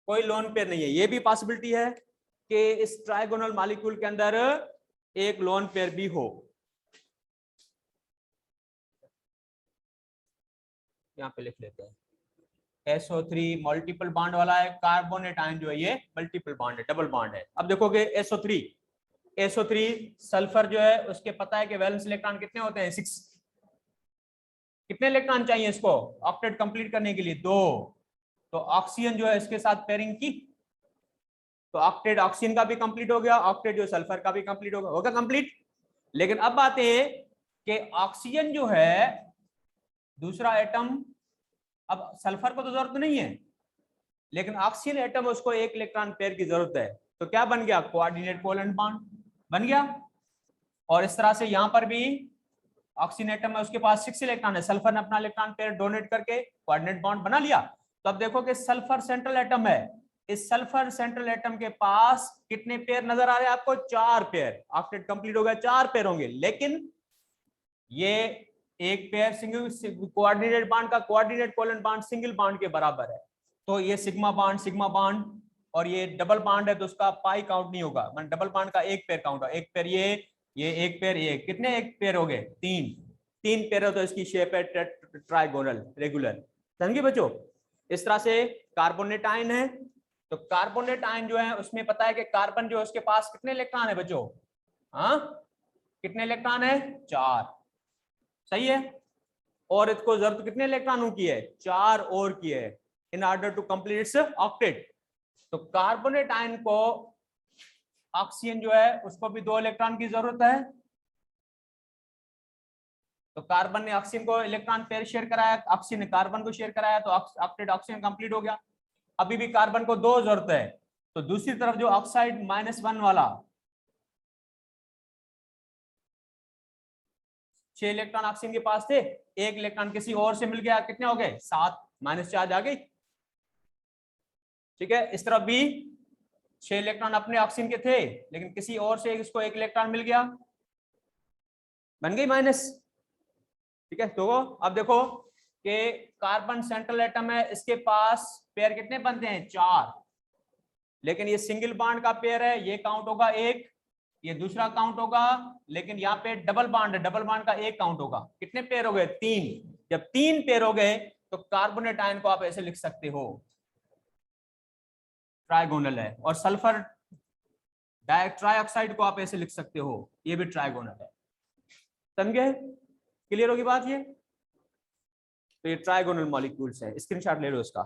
कोई लोन पेयर नहीं है, ये भी पॉसिबिलिटी है कि इस ट्राइगोनल मॉलिक्यूल के अंदर एक लोन पेयर भी हो। यहाँ पे लिख लेते हैं, SO3 मल्टीपल बॉन्ड वाला है, कार्बोनेट आयन जो है ये मल्टीपल बॉन्ड है, डबल बॉन्ड है। अब देखोगे SO3 सल्फर जो है उसके पता है कि वैलेंस इलेक्ट्रॉन कितने होते हैं, 6, कितने इलेक्ट्रॉन चाहिए इसको ऑक्टेट कंप्लीट करने के लिए, 2। तो ऑक्सीजन जो है इसके साथ पेयरिंग की, तो ऑक्टेट ऑक्सीजन का भी कंप्लीट हो गया, ऑक्टेट जो सल्फर का भी कंप्लीट होगा कंप्लीट। लेकिन अब बातें हैं कि ऑक्सीजन जो है दूसरा एटम, अब सल्फर को तो जरूरत नहीं है, लेकिन ऑक्सीजन एटम उसको एक इलेक्ट्रॉन पेयर की जरूरत है, तो क्या बन गया, कोऑर्डिनेट कोवेलेंट बॉन्ड बन गया। और इस तरह से यहां पर भी ऑक्सीजन एटम है, उसके पास 6 इलेक्ट्रॉन है, सल्फर ने अपना इलेक्ट्रॉन पेयर डोनेट करके कोऑर्डिनेट बॉन्ड बना लिया। तो अब देखो कि सल्फर सेंट्रल एटम है, इस सल्फर सेंट्रल एटम के पास कितने पेयर नजर आ रहे हैं आपको, 4 पेयर, ऑक्टेट कंप्लीट हो गया, 4 पेयर होंगे। लेकिन ये एक पेयर सिंगल कोऑर्डिनेट बॉन्ड का coordinate covalent bond single bond के बराबर है, तो ये सिग्मा बॉन्ड, और ये डबल बॉन्ड है तो उसका पाई काउंट नहीं होगा, मतलब डबल बॉन्ड का एक पेयर काउंट होगा, एक पेयर ये एक पेयर ये, कितने एक पेयर हो गए, 3 पेयर है, तो इसकी शेप है ट्राइगोनल रेगुलर, समझे बच्चों। इस तरह से कार्बोनेट आयन है, तो कार्बोनेट आयन जो है उसमें पता है कि कार्बन जो है उसके पास कितने इलेक्ट्रॉन है बच्चों, हाँ कितने इलेक्ट्रॉन है, 4, सही है। और इसको जरूरत कितने इलेक्ट्रॉनों की है, 4 और की है, in order to complete its octet. तो कार्बोनेट आयन को ऑक्सीजन जो है उसको भी 2 इलेक्ट्रॉन की जरूरत है, तो कार्बन ने ऑक्सीजन को इलेक्ट्रॉन पेयर शेयर कराया, ऑक्सीजन ने कार्बन को शेयर कराया, तो ऑक्टेट ऑक्सीजन कंप्लीट हो गया। अभी भी कार्बन को 2 जरूरत है, तो दूसरी तरफ जो ऑक्साइड -1 वाला 6 इलेक्ट्रॉन ऑक्सीजन के पास थे, 1 इलेक्ट्रॉन किसी और से मिल गया, कितने हो गए, 7, माइनस चार्ज आ गई, ठीक है। इस तरफ भी 6 इलेक्ट्रॉन अपने ऑक्सीजन के थे, लेकिन किसी और से इसको 1 इलेक्ट्रॉन मिल गया, बन गई माइनस, ठीक है। तो अब देखो कि कार्बन सेंट्रल एटम है, इसके पास पेयर कितने बनते हैं, 4, लेकिन ये सिंगल बॉन्ड का पेयर है, ये काउंट होगा 1, ये दूसरा काउंट होगा, लेकिन यहाँ पे डबल बॉन्ड है, डबल बॉन्ड का 1 काउंट होगा, कितने पेयर हो गए, 3। जब 3 पेयर हो गए तो कार्बोनेट आयन को आप ऐसे लिख सकते हो, ट्राइगोनल है। और सल्फर ट्राइऑक्साइड को आप ऐसे लिख सकते हो, ये भी ट्राइगोनल है, समझे, क्लियर होगी बात ये। तो ये ट्राइगोनल मॉलिक्यूल्स है, स्क्रीनशॉट ले लो इसका।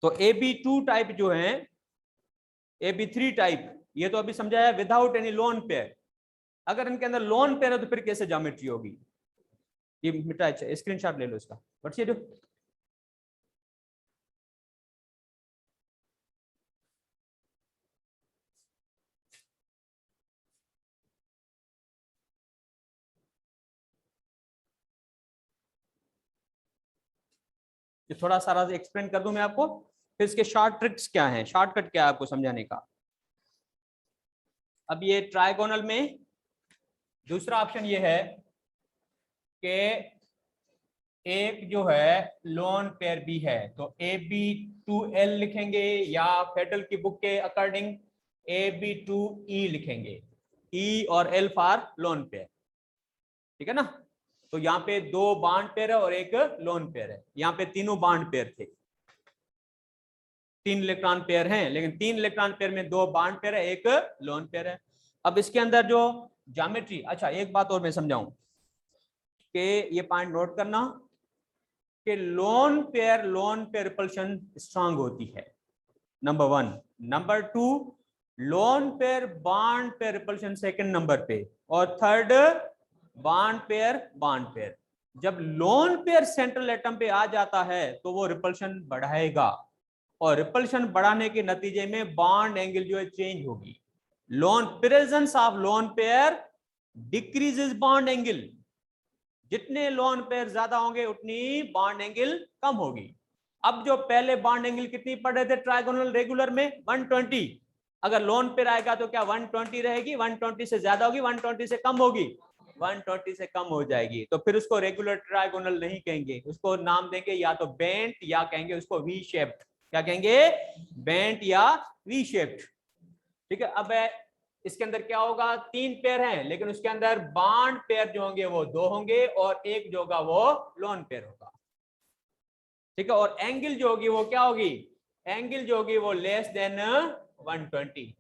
तो AB2 टाइप जो है, AB3 टाइप, ये तो अभी समझाया विदाउट एनी लोन पेयर। अगर इनके अंदर लोन पेयर है तो फिर कैसे ज्योमेट्री होगी, ये मिटा, स्क्रीनशॉट ले लो इसका। व्हाट्स ये डू? ये थोड़ा सारा एक्सप्लेन कर दूं मैं आपको, फिर इसके शॉर्ट ट्रिक्स क्या हैं, शॉर्टकट क्या है आपको समझाने का। अब ये ट्राइगोनल में दूसरा ऑप्शन ये है कि एक जो है लोन पेयर बी है, तो ए बी टू एल लिखेंगे, या फेडरल की बुक के अकॉर्डिंग ए बी टू ई लिखेंगे, ई और एल फॉर लोन पेयर, ठीक है ना। तो यहाँ पे दो बॉन्ड पेयर है और एक लोन पेयर है, यहाँ पे तीनों बॉन्ड पेयर थे, 3 इलेक्ट्रॉन पेयर हैं, लेकिन 3 इलेक्ट्रॉन पेयर में 2 बॉन्ड पेयर है, एक लोन पेयर है। अब इसके अंदर जो ज्योमेट्री, अच्छा एक बात और मैं समझाऊं कि ये पॉइंट नोट करना कि लोन पेयर रिपल्शन स्ट्रांग होती है, number 1। Number 2, lone pair bond pair repulsion second number पे, और थर्ड बॉन्ड पेयर। जब लोन पेयर सेंट्रल एटम पे आ जाता है तो वो रिपल्शन बढ़ाएगा, और रिपल्शन बढ़ाने के नतीजे में बॉन्ड एंगल जो है चेंज होगी। Loan presence of lone pair decreases bond angle, जितने लोन पेयर ज्यादा होंगे उतनी बॉन्ड एंगल कम होगी। अब जो पहले बॉन्ड एंगल कितनी पड़ रहे थे ट्राइगोनल रेगुलर में, 120, अगर लोन पेयर आएगा तो क्या 120 रहेगी, 120 से ज्यादा होगी, 120 से कम होगी, 120 से कम हो जाएगी, तो फिर उसको रेगुलर ट्राइगोनल नहीं कहेंगे, उसको नाम देंगे या तो बेंट, या कहेंगे उसको वी शेप्ड। क्या कहेंगे? बेंट या वी शेप्ड, ठीक है। अब इसके अंदर क्या होगा, 3 पेयर हैं, लेकिन उसके अंदर बॉन्ड पेयर जो होंगे वो 2 होंगे, और एक जो होगा वो लोन पेयर होगा, ठीक है। और एंगल जो होगी वो क्या होगी, एंगल जो होगी वो लेस देन 120,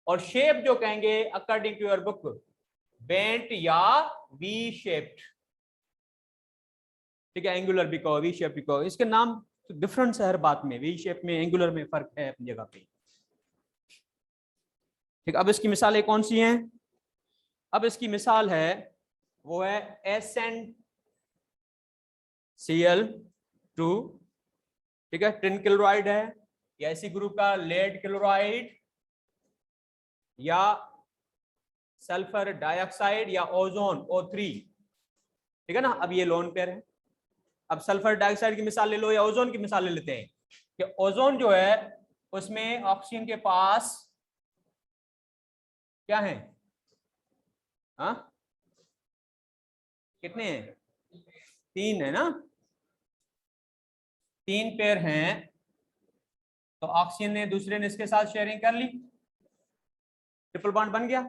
और शेप जो कहेंगे according to your book bent या वी शेप्ड, ठीक है। एंगुलर भी कहो, वी शेप भी कहो, इसके नाम डिफरेंस है हर बात में, वी शेप में एंगुलर में फर्क है अपनी जगह पे, ठीक। अब इसकी मिसालें कौन सी हैं? अब इसकी मिसाल है वो है SnCl2, ठीक है, टिन क्लोराइड है, या इसी ग्रुप का लेड क्लोराइड, या सल्फर डाइऑक्साइड, या ओजोन O3, ठीक है ना। अब ये लोन पेयर है। अब सल्फर डाइऑक्साइड की मिसाल ले लो, या ओजोन की मिसाल ले लेते हैं कि ओजोन जो है उसमें ऑक्सीजन के पास क्या है, हाँ कितने हैं, 3 है ना, 3 पेयर हैं, तो ऑक्सीजन ने दूसरे ने इसके साथ शेयरिंग कर ली, ट्रिपल बॉन्ड बन गया,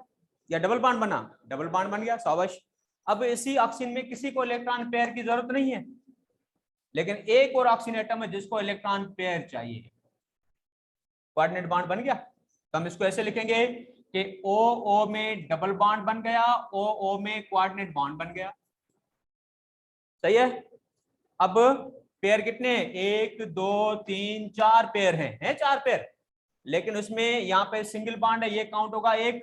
या डबल बॉन्ड बना, डबल बॉन्ड बन गया, शाबाश। अब इसी ऑक्सीजन में किसी को इलेक्ट्रॉन पेयर की जरूरत नहीं है, लेकिन एक और ऑक्सीजन एटम है जिसको इलेक्ट्रॉन पेयर चाहिए, कोऑर्डिनेट बॉन्ड बन गया। तो हम इसको ऐसे लिखेंगे कि ओ ओ में डबल बॉन्ड बन गया, ओ ओ में कोऑर्डिनेट बॉन्ड बन गया, सही है। अब पेयर कितने, 1 2 3 4 पेयर हैं 4 पेयर, लेकिन उसमें यहाँ पे सिंगल बॉन्ड है, ये काउंट होगा 1,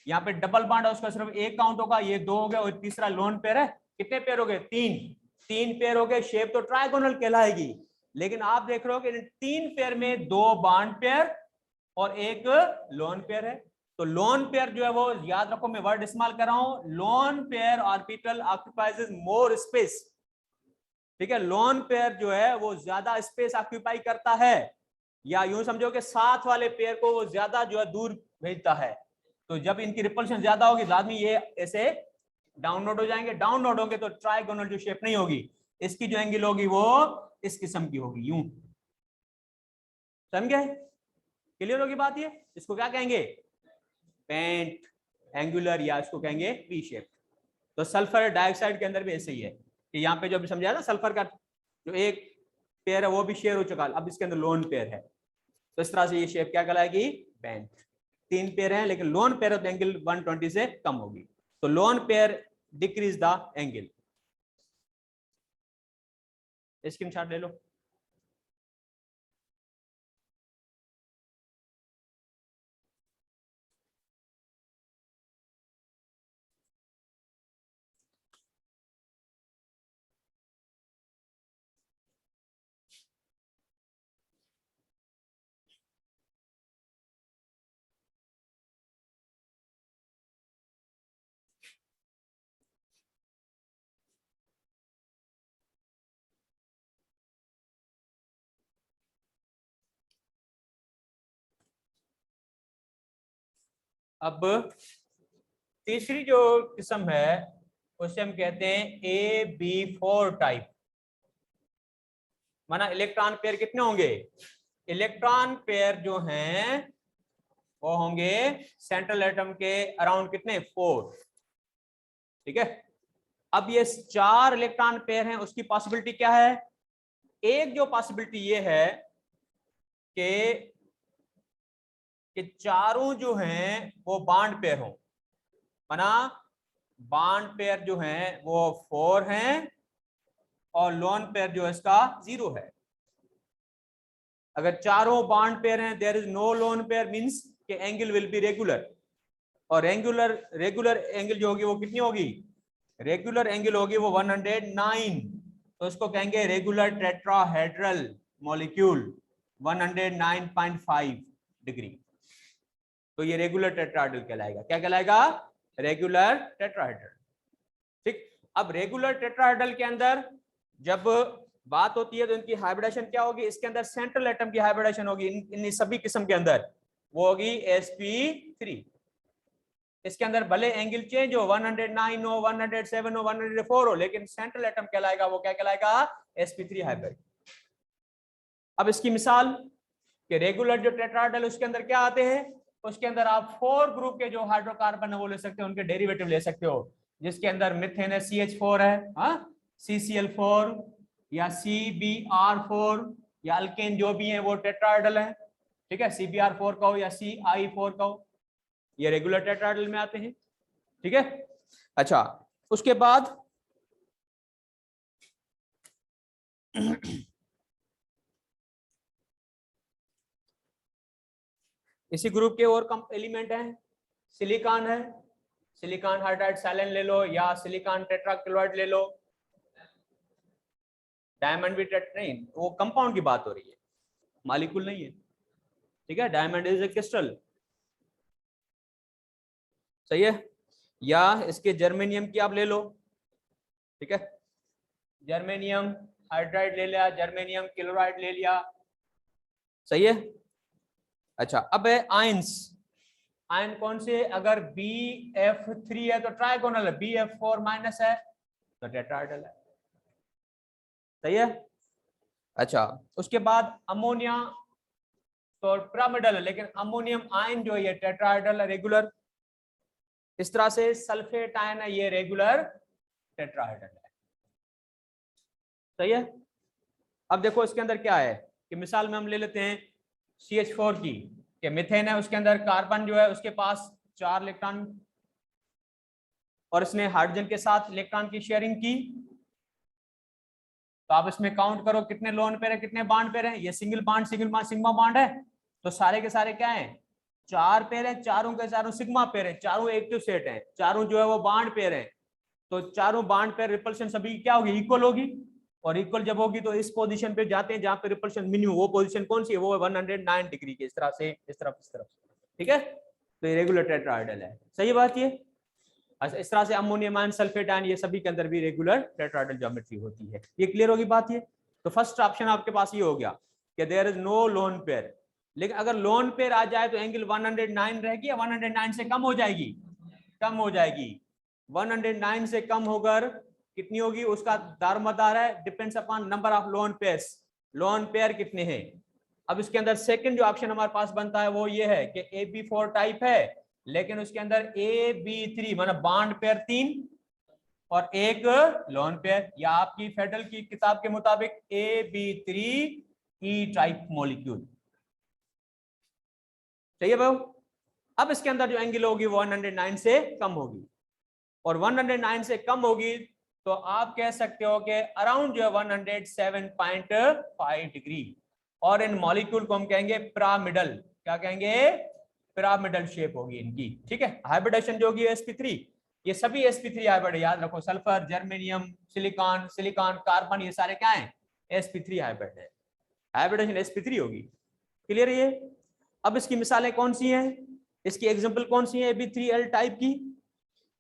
यहाँ पे डबल बॉन्ड है उसका सिर्फ 1 काउंट होगा, ये 2 हो गए, और तीसरा लोन पेयर है, कितने पेयर हो गए, 3 पेयर हो गए। शेप तो ट्राइगोनल कहलाएगी, लेकिन आप देख रहे हो कि 3 पेयर में 2 बॉन्ड पेयर और एक लोन पेयर है। तो लोन पेयर जो है वो, याद रखो मैं वर्ड इस्तेमाल कर रहा हूं, lone pair orbital occupies more space, ठीक है। लोन पेयर जो है वो ज्यादा स्पेस ऑक्यूपाई करता है, या यूं समझो कि साथ वाले पेयर को वो ज्यादा जो है दूर भेजता है, तो जब इनकी रिपल्शन ज्यादा होगी तो आदमी ये ऐसे डाउनलोड हो जाएंगे, डाउनलोड होंगे तो ट्राइगोनल जो शेप नहीं होगी, इसकी जो एंगल होगी वो इस किस्म की होगी, यूं, समझ गए, क्लियर होगी बात। ये इसको क्या कहेंगे, पेंट एंगुलर, या इसको कहेंगे वी शेप। तो सल्फर डाइऑक्साइड के अंदर भी ऐसे ही है कि यहाँ पे जो भी समझाया ना, सल्फर का जो एक पेयर है वो भी शेयर हो चुका, अब इसके अंदर लोन पेयर है, तो इस तरह से ये शेप क्या कहलाएगी, बेंट। 3 पेयर हैं, लेकिन लोन पेयर ऑफ एंगल 120 से कम होगी, तो lone pair decrease the angle. Screenshot ले लो। अब तीसरी जो किस्म है उसे हम कहते हैं AB4 टाइप, माना इलेक्ट्रॉन पेयर कितने होंगे, इलेक्ट्रॉन पेयर जो हैं वो होंगे सेंट्रल एटम के अराउंड कितने 4, ठीक है। अब ये 4 इलेक्ट्रॉन पेयर हैं, उसकी पॉसिबिलिटी क्या है, एक जो पॉसिबिलिटी ये है कि चारों जो हैं वो बॉन्ड पेयर हो, माना बॉन्ड पेयर जो हैं वो 4 हैं और लोन पेयर जो है इसका 0 है। अगर चारों बॉन्ड पेयर हैं, there is no lone pair, means कि एंगल विल बी रेगुलर, और रेगुलर एंगल जो होगी वो कितनी होगी, रेगुलर एंगल होगी वो 109, तो इसको कहेंगे रेगुलर टेट्राहेड्रल मॉलिक्यूल 109.5 डिग्री, तो ये रेगुलर टेट्राहेड्रल कहलाएगा। क्या कहलाएगा, रेगुलर टेट्राहेड्रल। ठीक, अब रेगुलर टेट्राहेड्रल के अंदर जब बात होती है तो इनकी हाइब्रिडेशन क्या होगी, इसके अंदर सेंट्रल एटम की हाइब्रिडेशन होगी इन सभी किस्म के अंदर, वो होगी sp3। इसके अंदर भले एंगल चेंज हो, 109 हो, 107 हो, 104 हो, लेकिन सेंट्रल एटम कहलाएगा वो क्या कहलाएगा, sp3 हाइब्रिड। अब इसकी मिसाल कि रेगुलर जो टेट्राहेड्रल उसके अंदर क्या आते हैं, उसके अंदर आप 4 ग्रुप के जो हाइड्रोकार्बन है वो ले सकते हो, उनके डेरिवेटिव ले सकते हो, जिसके अंदर मिथेन है CH4 है, CCl4 या CBr4 या अल्केन जो भी है वो टेट्राहेड्रल है, ठीक है, CBr4 का हो या CI4 का हो, ये रेगुलर टेट्राहेड्रल में आते हैं, ठीक है। अच्छा, उसके बाद इसी ग्रुप के और एलिमेंट हैं, सिलिकॉन है, सिलिकॉन हाइड्राइड सैलेन ले लो या सिलिकॉन टेट्राक्लोराइड ले लो, डायमंड भी नहीं, वो कंपाउंड की बात हो रही है, मॉलिक्यूल नहीं है, ठीक है, डायमंड इज ए क्रिस्टल, सही है। या इसके जर्मेनियम की आप ले लो, ठीक है, जर्मेनियम हाइड्राइड ले लिया, जर्मेनियम क्लोराइड ले लिया, सही है। अच्छा, अब है आयंस, आयन कौन से, अगर BF3 है तो ट्राइगोनल है, BF4 माइनस है तो टेट्राहेड्रल है, सही है। अच्छा, उसके बाद अमोनिया तो पिरामिडल है, लेकिन अमोनियम आयन जो है ये टेट्राहेड्रल है, रेगुलर। इस तरह से सल्फेट आयन है, ये रेगुलर टेट्राहेड्रल है, सही है। अब देखो इसके अंदर क्या है कि मिसाल में हम ले लेते हैं CH4 की, कि मिथेन है, उसके अंदर कार्बन जो है उसके पास 4 इलेक्ट्रॉन, और इसने हाइड्रोजन के साथ इलेक्ट्रॉन की शेयरिंग की, तो आप इसमें काउंट करो कितने लोन पेयर है, कितने बॉन्ड पेयर है, ये सिंगल बॉन्ड सिग्मा बॉन्ड है, तो सारे के सारे क्या है, 4 पेयर है, चारों के चारों सिग्मा पेयर है, चारों एक्टिव सेट है, चारों जो है वो बॉन्ड पेयर है, तो चारों बॉन्ड पेयर रिपल्शन सभी क्या होगी, इक्वल होगी, और इक्वल जब होगी तो इस पोजीशन पे जाते हैं जहां पे रिपल्शन मिनिमम, वो पोजीशन कौन सी है, वो 109 डिग्री के, इस तरह से, इस तरफ, इस तरफ, ठीक है, तो ये रेगुलर टेट्राहेड्रल है, सही बात ये। इस तरह से अमोनियम आयन, सल्फेट आयन, ये सभी के अंदर भी रेगुलर टेट्राहेड्रल ज्योमेट्री होती है, ये क्लियर होगी बात ये। तो फर्स्ट ऑप्शन आपके पास ये हो गया कि there is no lone pair, लेकिन अगर लोन पेयर आ जाए तो एंगल 109 रहेगी या 109 से कम हो जाएगी, कम हो जाएगी, 109 से कम होकर कितनी होगी, उसका दारोमदार है, depends upon number of lone pairs, lone pair कितने हैं। अब इसके अंदर सेकंड जो ऑप्शन हमारे पास बनता है वो ये है कि AB4 टाइप है, लेकिन उसके अंदर AB3 मतलब बॉन्ड पेयर 3 और एक लोन पेयर, या आपकी फेडरल की किताब के मुताबिक AB3E टाइप मॉलिक्यूल, सही है भाई। अब इसके अंदर जो एंगल होगी वो 109 से कम होगी, और 109 से कम होगी तो आप कह सकते हो कि अराउंड जो है 107.5 डिग्री, और इन मॉलिक्यूल को हम कहेंगे पिरामिडल, क्या कहेंगे, पिरामिडल शेप होगी इनकी, ठीक है। हाइब्रिडेशन जो होगी sp3, ये सभी sp3 हाइब्रिड, याद रखो, sulphur, germanium, silicon, silicon, carbon, ये सारे क्या हैं, sp3 हाइब्रिड है, हाइब्रिडेशन sp3 होगी, क्लियर है ये। अब इसकी मिसालें कौन सी हैं, इसकी एग्जांपल कौन सी है, AB3L टाइप की,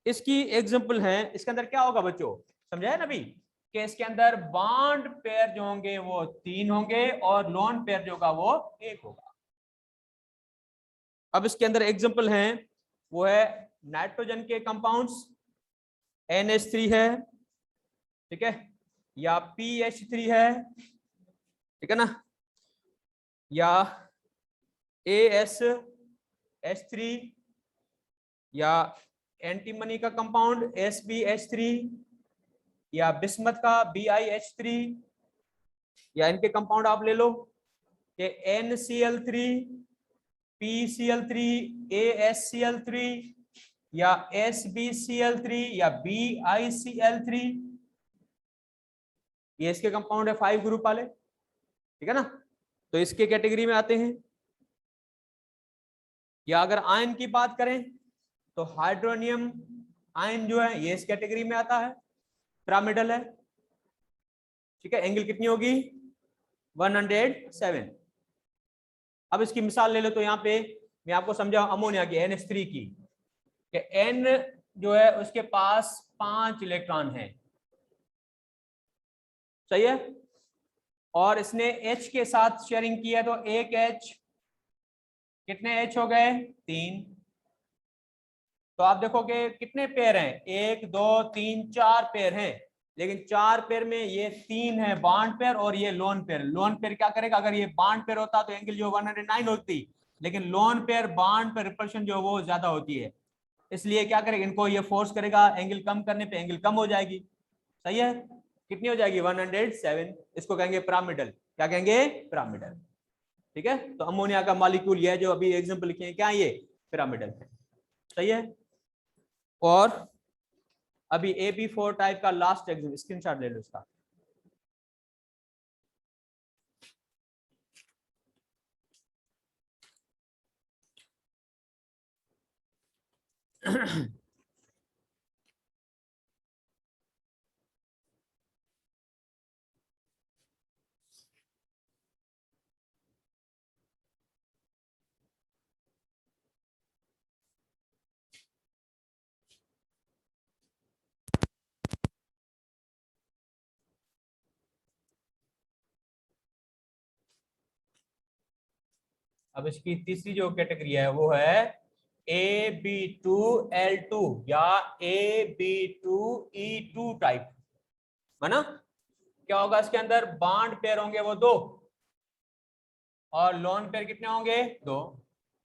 इसकी एग्जांपल है, इसके अंदर क्या होगा बच्चों, समझाया ना अभी, कि इसके अंदर बॉन्ड पेयर जो होंगे वो 3 होंगे और लोन पेयर जो होगा वो 1 होगा। अब इसके अंदर एग्जांपल हैं वो है नाइट्रोजन के कंपाउंड्स, NH3 है, ठीक है, या PH3 है, ठीक है ना, या ASH3, या एंटीमनी का कंपाउंड SbH3, या बिस्मथ का BiH3, या इनके कंपाउंड आप ले लो कि NCl3, PCl3, ASCl3, या SbCl3, या BiCl3, ये इसके कंपाउंड है 5 ग्रुप वाले, ठीक है ना, तो इसके कैटेगरी में आते हैं। या अगर आयन की बात करें तो हाइड्रोनियम आयन जो है ये इस कैटेगरी में आता है, पिरामिडल है, ठीक है, एंगल कितनी होगी 107। अब इसकी मिसाल ले लो, तो यहाँ पे मैं आपको समझाऊं अमोनिया की NH3 की, कि N जो है उसके पास 5 इलेक्ट्रॉन है, सही है, और इसने H के साथ शेयरिंग की है, तो एक H, कितने H हो गए 3। तो आप देखोगे कितने पेयर हैं, 1 2 3 4 पेयर हैं, लेकिन 4 पेयर में ये 3 है बॉन्ड पेयर और ये लोन पेयर। लोन पेयर क्या करेगा, अगर ये बॉन्ड पेयर होता तो एंगल जो 109 होती, लेकिन lone pair bond pair repulsion जो वो ज्यादा होती है, इसलिए क्या करेगा, इनको ये फोर्स करेगा, एंगल कम करने पे एंगल कम हो जाएगी, सही है, कितनी हो जाएगी 107। इसको कहेंगे पिरामिडल, क्या कहेंगे पिरामिडल, ठीक है। तो अमोनिया का मॉलिक्यूल ये जो अभी एग्जांपल लिखे हैं क्या, ये पिरामिडल है, सही है। और अभी AB4 टाइप का लास्ट एग्जांपल, स्क्रीनशॉट ले लो इसका। अब इसकी तीसरी जो कैटेगरी है वो है AB2L2 या AB2E2 टाइप, है ना। क्या होगा इसके अंदर, बॉन्ड पेयर होंगे वो 2 और लोन पेयर कितने होंगे 2।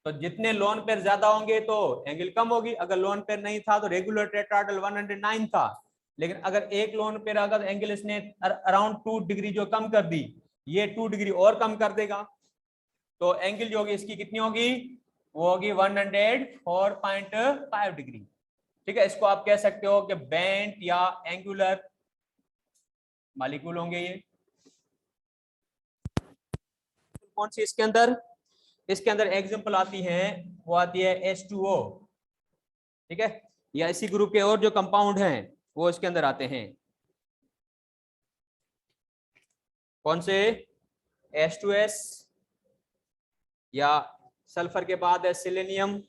तो जितने लोन पेयर ज्यादा होंगे तो एंगल कम होगी, अगर लोन पेयर नहीं था तो रेगुलर टेट्राहेड्रल 109 था, लेकिन अगर एक लोन पेयर अगर एंगल इसने अराउंड 2 डिग्री जो कम कर दी, ये 2 डिग्री और कम कर देगा, तो एंगल जो होगी इसकी कितनी होगी, वो होगी 104.5 डिग्री, ठीक है। इसको आप कह सकते हो कि बेंट या एंगुलर मॉलिक्यूल होंगे ये। कौन सी इसके अंदर, इसके अंदर एग्जांपल आती है, वो आती है H2O, ठीक है, या इसी ग्रुप के और जो कंपाउंड हैं वो इसके अंदर आते हैं, कौन से, H2S, या सल्फर के बाद है सिलेनियम,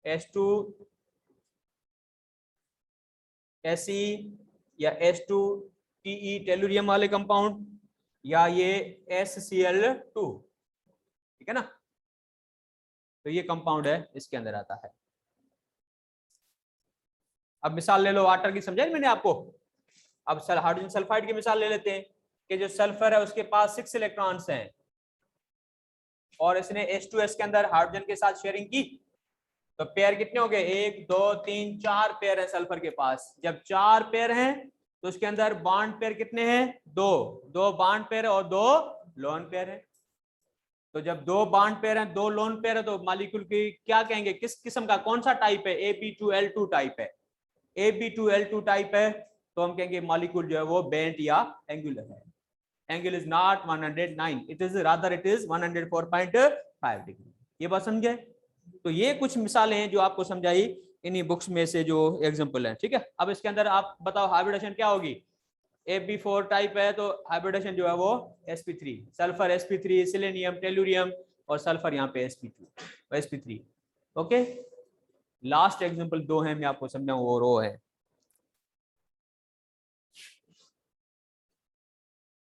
H2Se, या H2Te टेलुरियम वाले कंपाउंड, या ये SCl2, ठीक है ना, तो ये कंपाउंड है इसके अंदर आता है। अब मिसाल ले लो वाटर की, समझा मैंने आपको। अब हाइड्रोजन सल्फाइड की मिसाल ले लेते हैं कि जो सल्फर है उसके पास 6 इलेक्ट्रॉन्स हैं और इसने H2S के अंदर हाइड्रोजन के साथ शेयरिंग की, तो पेयर कितने हो गए, 1 2 3 4 पेयर है सल्फर के पास। जब 4 पेयर हैं तो उसके अंदर बॉन्ड पेयर कितने हैं, 2 बॉन्ड पेयर और 2 लोन पेयर है। तो जब 2 बॉन्ड पेयर हैं 2 लोन पेयर है, तो मॉलिक्यूल की क्या कहेंगे, किस किस्म का, कौन सा टाइप है, AB2L2 टाइप है। AB2L2 टाइप है तो हम कहेंगे मॉलिक्यूल जो है वो बेंट या एंगुलर है। Angle is not 109, it is rather it is 104.5 degree. ये बात समझे। तो ये कुछ मिसालें हैं जो आपको समझाई इन्हीं बुक्स में से जो एग्जांपल है, ठीक है। अब इसके अंदर आप बताओ हाइब्रिडेशन क्या होगी, AB4 टाइप है तो हाइब्रिडेशन जो है वो sp3, sulphur sp3, selenium tellurium और सल्फर यहाँ पे sp3। ओके, लास्ट एग्जांपल 2 है मैं आपको समझाऊं, और वो है,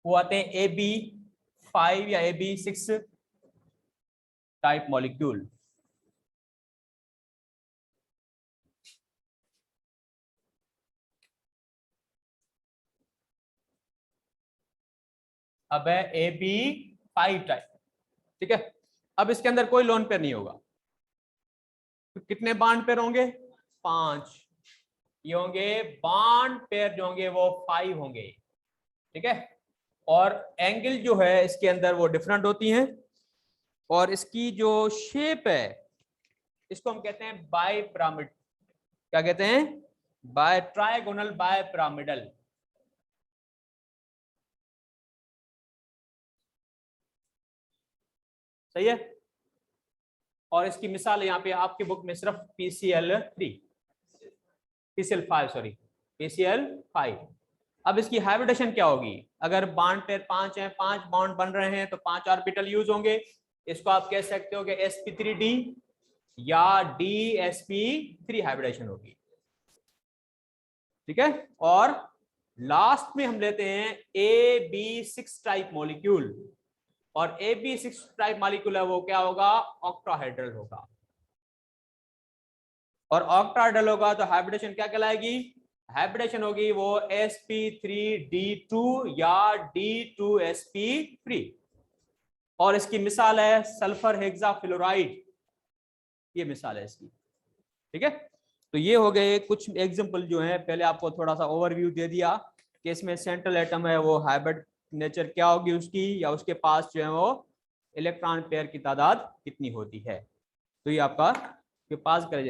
वो आते हैं AB5 या AB6 टाइप मॉलिक्यूल। अब है AB5 टाइप, ठीक है। अब इसके अंदर कोई लोन पेयर नहीं होगा, तो कितने बॉन्ड पेयर होंगे? 5। ये होंगे बॉन्ड पेयर जो होंगे वो 5 होंगे, ठीक है। और एंगल जो है इसके अंदर वो डिफरेंट होती हैं, और इसकी जो शेप है इसको हम कहते हैं बाय पिरामिड। क्या कहते हैं? Bi trigonal bipyramidal. सही है। और इसकी मिसाल यहाँ पे आपकी बुक में सिर्फ PCl5 सॉरी PCl5। अब इसकी हाइब्रिडेशन क्या होगी? अगर बॉन्ड पेयर 5 हैं, 5 बॉन्ड बन रहे हैं तो 5 ऑर्बिटल यूज होंगे। इसको आप कह सकते हो कि sp3d या dsp3 हाइब्रिडेशन होगी, ठीक है। और लास्ट में हम लेते हैं AB6 टाइप मॉलिक्यूल, और AB6 टाइप मॉलिक्यूल है वो क्या होगा? ऑक्टाहेड्रल होगा। और ऑक्टाहेड्रल होगा तो हाइब्रिडेशन क्या कहलाएगी? हाइब्रिडेशन होगी वो sp3d2 या d2sp3। और इसकी मिसाल है सल्फर हेक्साफ्लोराइड, ये मिसाल है इसकी, ठीक है। तो ये हो गए कुछ एग्जांपल जो है, पहले आपको थोड़ा सा ओवरव्यू दे दिया कि इसमें सेंट्रल एटम है वो हाइब्रिड नेचर क्या होगी उसकी, या उसके पास जो है वो इलेक्ट्रॉन पेयर की तादाद कितनी होती है। तो ये आपका के पास करें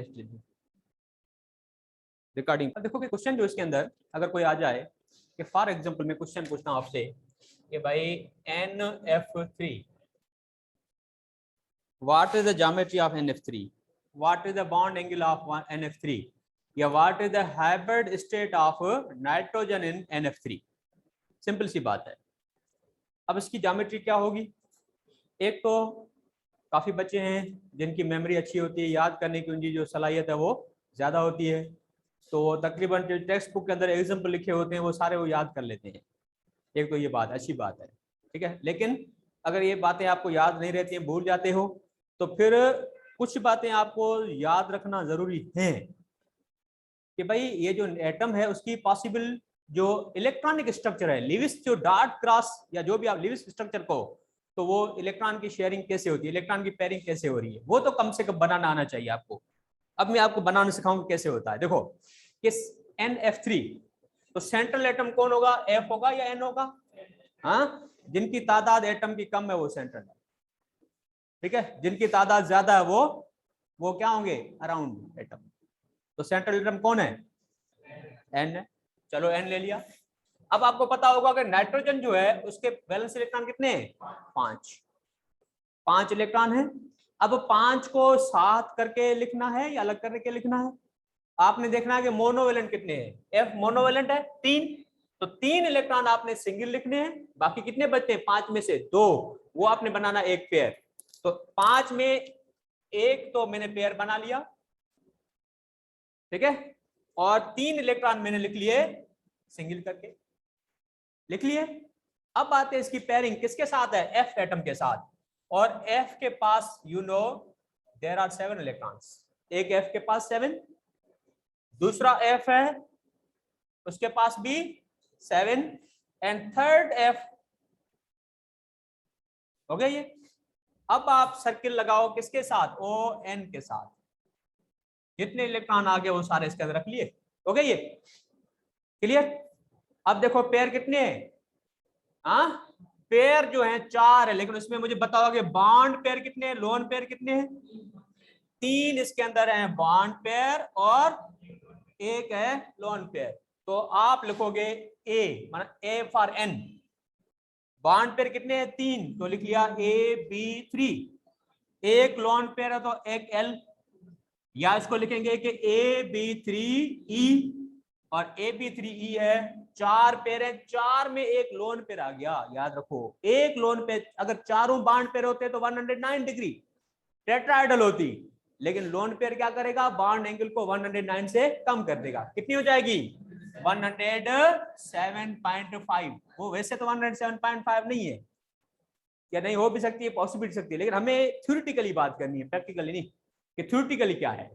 रिकॉर्डिंग। देखो कि क्वेश्चन जो इसके अंदर अगर कोई आ जाए कि फॉर एग्जांपल मैं क्वेश्चन पूछता हूं आपसे कि भाई NF3, what is the geometry of NF3, what is the bond angle of NF3, या what is the hybrid state of nitrogen in NF3। Simple सी बात है। अब इसकी ज्योमेट्री क्या होगी? एक तो काफी बच्चे हैं जिनकी मेमोरी अच्छी होती है, याद करने की उनकी जो सलाहियत है वो ज्यादा होती है, तो तकरीबन जो टेक्स्ट बुक के अंदर एग्जाम्पल लिखे होते हैं वो सारे वो याद कर लेते हैं। एक तो ये बात अच्छी बात है, ठीक है। लेकिन अगर ये बातें आपको याद नहीं रहती हैं, भूल जाते हो, तो फिर कुछ बातें आपको याद रखना जरूरी है कि भाई ये जो एटम है उसकी पॉसिबल जो इलेक्ट्रॉनिक स्ट्रक्चर है, लिविस जो डॉट क्रॉस या जो भी आप लिविस स्ट्रक्चर को, तो वो इलेक्ट्रॉन की शेयरिंग कैसे होती है, इलेक्ट्रॉन की पेयरिंग कैसे हो रही है, वो तो कम से कम बनाना आना चाहिए आपको। अब मैं आपको बनाना सिखाऊंगा कैसे होता है। देखो किस NF3, तो सेंट्रल एटम कौन होगा? F होगा या N होगा? हाँ, जिनकी तादाद एटम की कम है वो सेंट्रल है, ठीक है। जिनकी तादाद ज्यादा है वो क्या होंगे? Around atom. तो सेंट्रल एटम कौन है? N है। चलो N ले लिया। अब आपको पता होगा कि नाइट्रोजन जो है उसके वैलेंस इलेक्ट्रॉन कितने हैं? 5 इलेक्ट्रॉन है। अब 5 को साथ करके लिखना है या अलग करके लिखना है? आपने देखना है कि मोनोवेलेंट कितने हैं? F मोनोवेलेंट है 3, तो 3 इलेक्ट्रॉन आपने सिंगल लिखने हैं। बाकी कितने बचते हैं? 5 में से 2, वो आपने बनाना एक पेयर। तो 5 में एक तो मैंने पेयर बना लिया, ठीक है, और 3 इलेक्ट्रॉन मैंने लिख लिए सिंगल करके, लिख लिए। अब बात है इसकी पेयरिंग किसके साथ है? F एटम के साथ। और F के पास देयर आर 7 इलेक्ट्रॉन्स। एक F के पास 7, दूसरा F है उसके पास भी 7, एंड थर्ड F हो गया ये। अब आप सर्किल लगाओ किसके साथ? ON के साथ। जितने इलेक्ट्रॉन आ गए वो सारे इसके अंदर रख लिए, हो गया ये क्लियर। अब देखो पेयर कितने हैं? हाँ, पेयर जो है 4 है, लेकिन उसमें मुझे बताओ कि बॉन्ड पेयर कितने हैं, लोन पेयर कितने हैं? 3 इसके अंदर है बॉन्ड पेयर और एक है लोन पेयर। तो आप लिखोगे ए, मतलब A for N. Bond pair कितने हैं? 3, तो लिख लिया AB3। एक लोन पेयर है तो एक L, या इसको लिखेंगे कि AB3E, और AB3E है 4 पेयर है, 4 में एक लोन पेयर आ गया। याद रखो एक लोन पेयर, अगर चारों बॉन्ड पेयर होते तो 109 डिग्री टेट्राहेड्रल होती, लेकिन लोन पेयर क्या करेगा? बॉन्ड एंगल को 109 से कम कर देगा। कितनी हो जाएगी? 107.5। वो वैसे तो 107.5 नहीं है, या नहीं हो भी सकती है, पॉसिबिलिटी सकती है, लेकिन हमें थ्योरेटिकली बात करनी है, प्रैक्टिकली नहीं कि थ्योरेटिकली क्या है,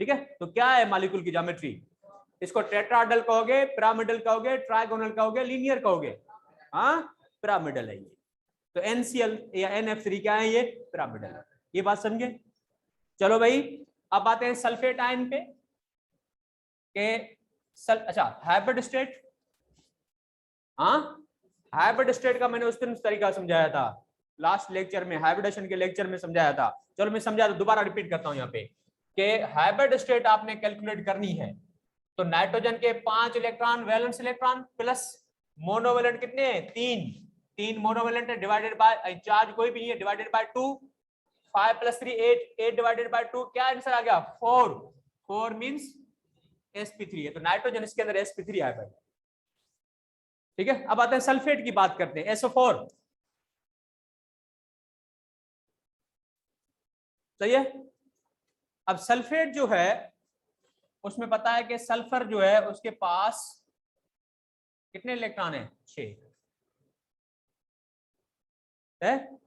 ठीक है। तो क्या है मॉलिक्यूल की ज्योमेट्री? इसको टेट्राहेड्रल कहोगे, पिरामिडल कहोगे, ट्राइगोनल कहोगे, लीनियर कहोगे? हाँ, पिरामिडल है ये। तो NCl या NF3 क्या है, ये पिरामिडल है। ये बात समझे? चलो भाई, अब आते हैं सल्फेट आयन पे अच्छा हाइब्रिड स्टेट। हाँ, हाइब्रिड स्टेट का मैंने उस दिन तरीका समझाया था लास्ट लेक्चर में, हाइब्रिडेशन के लेक्चर में समझाया था। चलो मैं समझा दोबारा रिपीट करता हूं यहाँ पे कि हाइब्रिड स्टेट आपने कैलकुलेट करनी है तो नाइट्रोजन के 5 electron valence electron plus monovalent कितने हैं, 3 मोनोवेलेंट है, डिवाइडेड बाय चार्ज कोई भी नहीं है, डिवाइडेड बाय 2, 5 + 3 8 डिवाइडेड बाय 2, क्या आंसर आ गया 4 मींस sp3 है। तो नाइट्रोजन इसके अंदर sp3 हाइब्रिड। ठीक है, अब आते हैं सल्फेट की बात करते हैं, SO4। सही है। अब सल्फेट जो है उसमें पता है कि सल्फर जो है उसके पास कितने इलेक्ट्रॉन है, 6 है।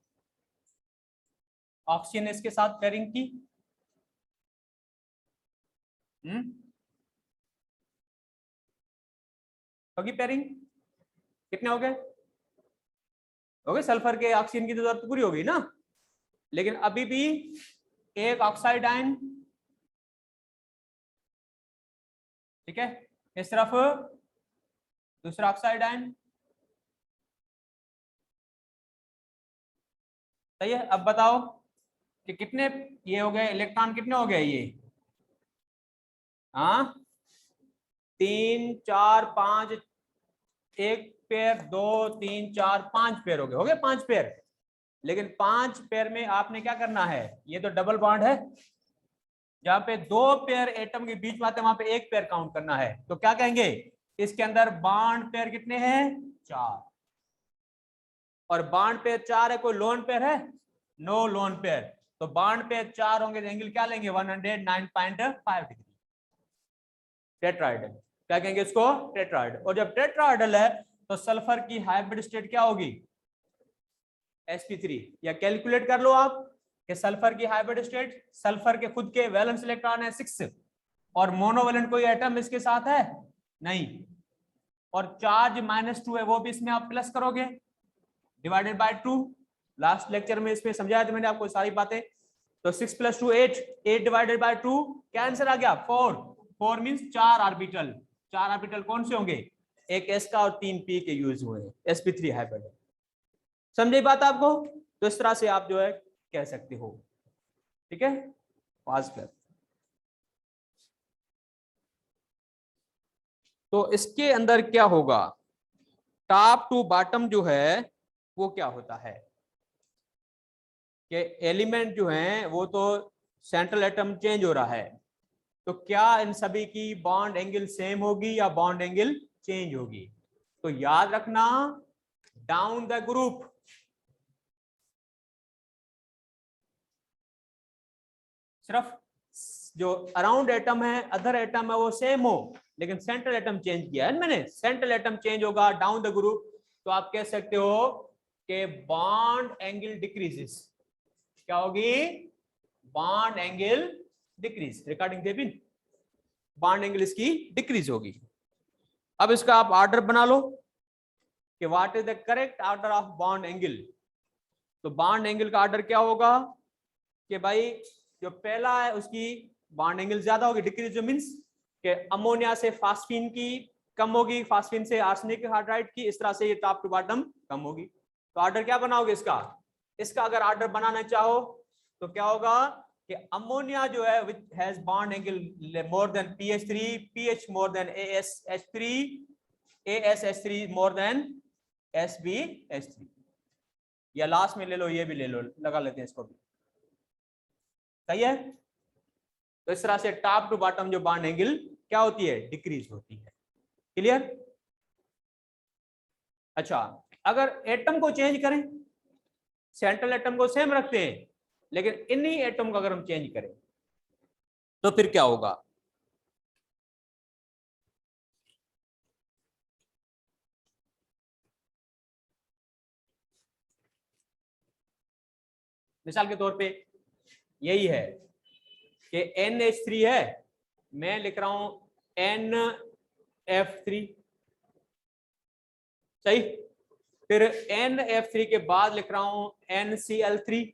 ऑक्सीजन इसके साथ पेयरिंग की, होगी पेयरिंग, कितने हो गए सल्फर के, ऑक्सीजन की जरूरत पूरी हो गई ना। लेकिन अभी भी एक ऑक्साइड आयन, ठीक है, इस तरफ दूसरा ऑक्साइड आयन। सही है। अब बताओ कि कितने ये हो गए इलेक्ट्रॉन, कितने हो गए ये, हाँ 3 4 5, एक पेयर 2 3 4 5 पेयर हो गए 5 पेयर। लेकिन 5 पेयर में आपने क्या करना है, ये तो डबल बॉन्ड है, जहां पे 2 पेयर एटम के बीच में आते हैं वहां पे 1 पेयर काउंट करना है। तो क्या कहेंगे, इसके अंदर बॉन्ड पेयर कितने हैं, 4। और बॉन्ड पेयर 4 है, कोई लोन पेयर है, नो लोन पेयर। तो बॉन्ड पेयर 4 होंगे तो एंगल क्या लेंगे, 109.5 डिग्री, टेट्राइडल। क्या कहेंगे इसको, टेट्राइडल। और जब टेट्राइडल है तो सल्फर की हाइब्रिड स्टेट क्या होगी, sp3। या कैलकुलेट कर लो आप कि सल्फर की हाइब्रिड स्टेट, सल्फर के खुद के वैलेंस इलेक्ट्रॉन है 6 और मोनोवेलेंट कोई एटम इसके साथ है नहीं, और चार्ज -2 है, वो भी इसमें आप प्लस करोगे डिवाइडेड बाय 2। लास्ट लेक्चर में इसमें समझाया था मैंने आपको सारी बातें। तो 6 + 2 8 डिवाइडेड बाय 2, क्या आंसर आ गया 4 मींस 4 ऑर्बिटल। 4 ऑर्बिटल कौन से होंगे, एक s का और 3 p के यूज हुए हैं, sp3 हाइब्रिड। समझे बात आपको? तो इस तरह से आप जो है कह सकते हो। ठीक है, पास कर। तो इसके अंदर क्या होगा, टॉप टू बॉटम जो है वो क्या होता है कि एलिमेंट जो हैं वो तो सेंट्रल एटम चेंज हो रहा है, तो क्या इन सभी की बॉन्ड एंगल सेम होगी या बॉन्ड एंगल चेंज होगी। तो याद रखना, डाउन द ग्रुप सिर्फ जो अराउंड एटम है, अदर एटम है वो सेम हो, लेकिन सेंट्रल एटम चेंज किया है मैंने, सेंट्रल एटम चेंज होगा डाउन द ग्रुप, तो आप कह सकते हो कि बॉन्ड एंगल डिक्रीजेस। क्या होगी, बॉन्ड एंगल डिक्रीज, रिकॉर्डिंग थे बिन, बॉन्ड एंगल इसकी डिक्रीज होगी। अब इसका आप ऑर्डर बना लो कि what is the correct order of bond angle. तो बॉन्ड एंगल का ऑर्डर क्या होगा कि भाई जो पहला है उसकी बॉन्ड एंगल ज्यादा होगी, डिक्रीज जो मींस कि अमोनिया से फास्फीन की कम होगी, फास्फीन से आर्सेनिक हाइड्राइड की, इस तरह से ये टॉप टू बॉटम कम होगी। तो ऑर्डर क्या बनाओगे इसका, इसका अगर ऑर्डर बनाना चाहो तो क्या होगा कि अमोनिया जो है which has bond angle more than pH3, pH more than ASH3, ASH3 more than SbH3, या लास्ट में ले लो, ये भी ले लो, लगा लेते हैं इसको भी। सही है। तो इस तरह से टॉप टू बॉटम जो बॉन्ड एंगल क्या होती है, डिक्रीज होती है। क्लियर। अच्छा, अगर एटम को चेंज करें, सेंट्रल एटम को सेम रखते हैं, लेकिन इन्हीं एटम को अगर हम चेंज करें तो फिर क्या होगा, मिसाल के तौर पे यही है कि NH3 है, मैं लिख रहा हूं NF3, सही। फिर NF3 के बाद लिख रहा हूं NCl3,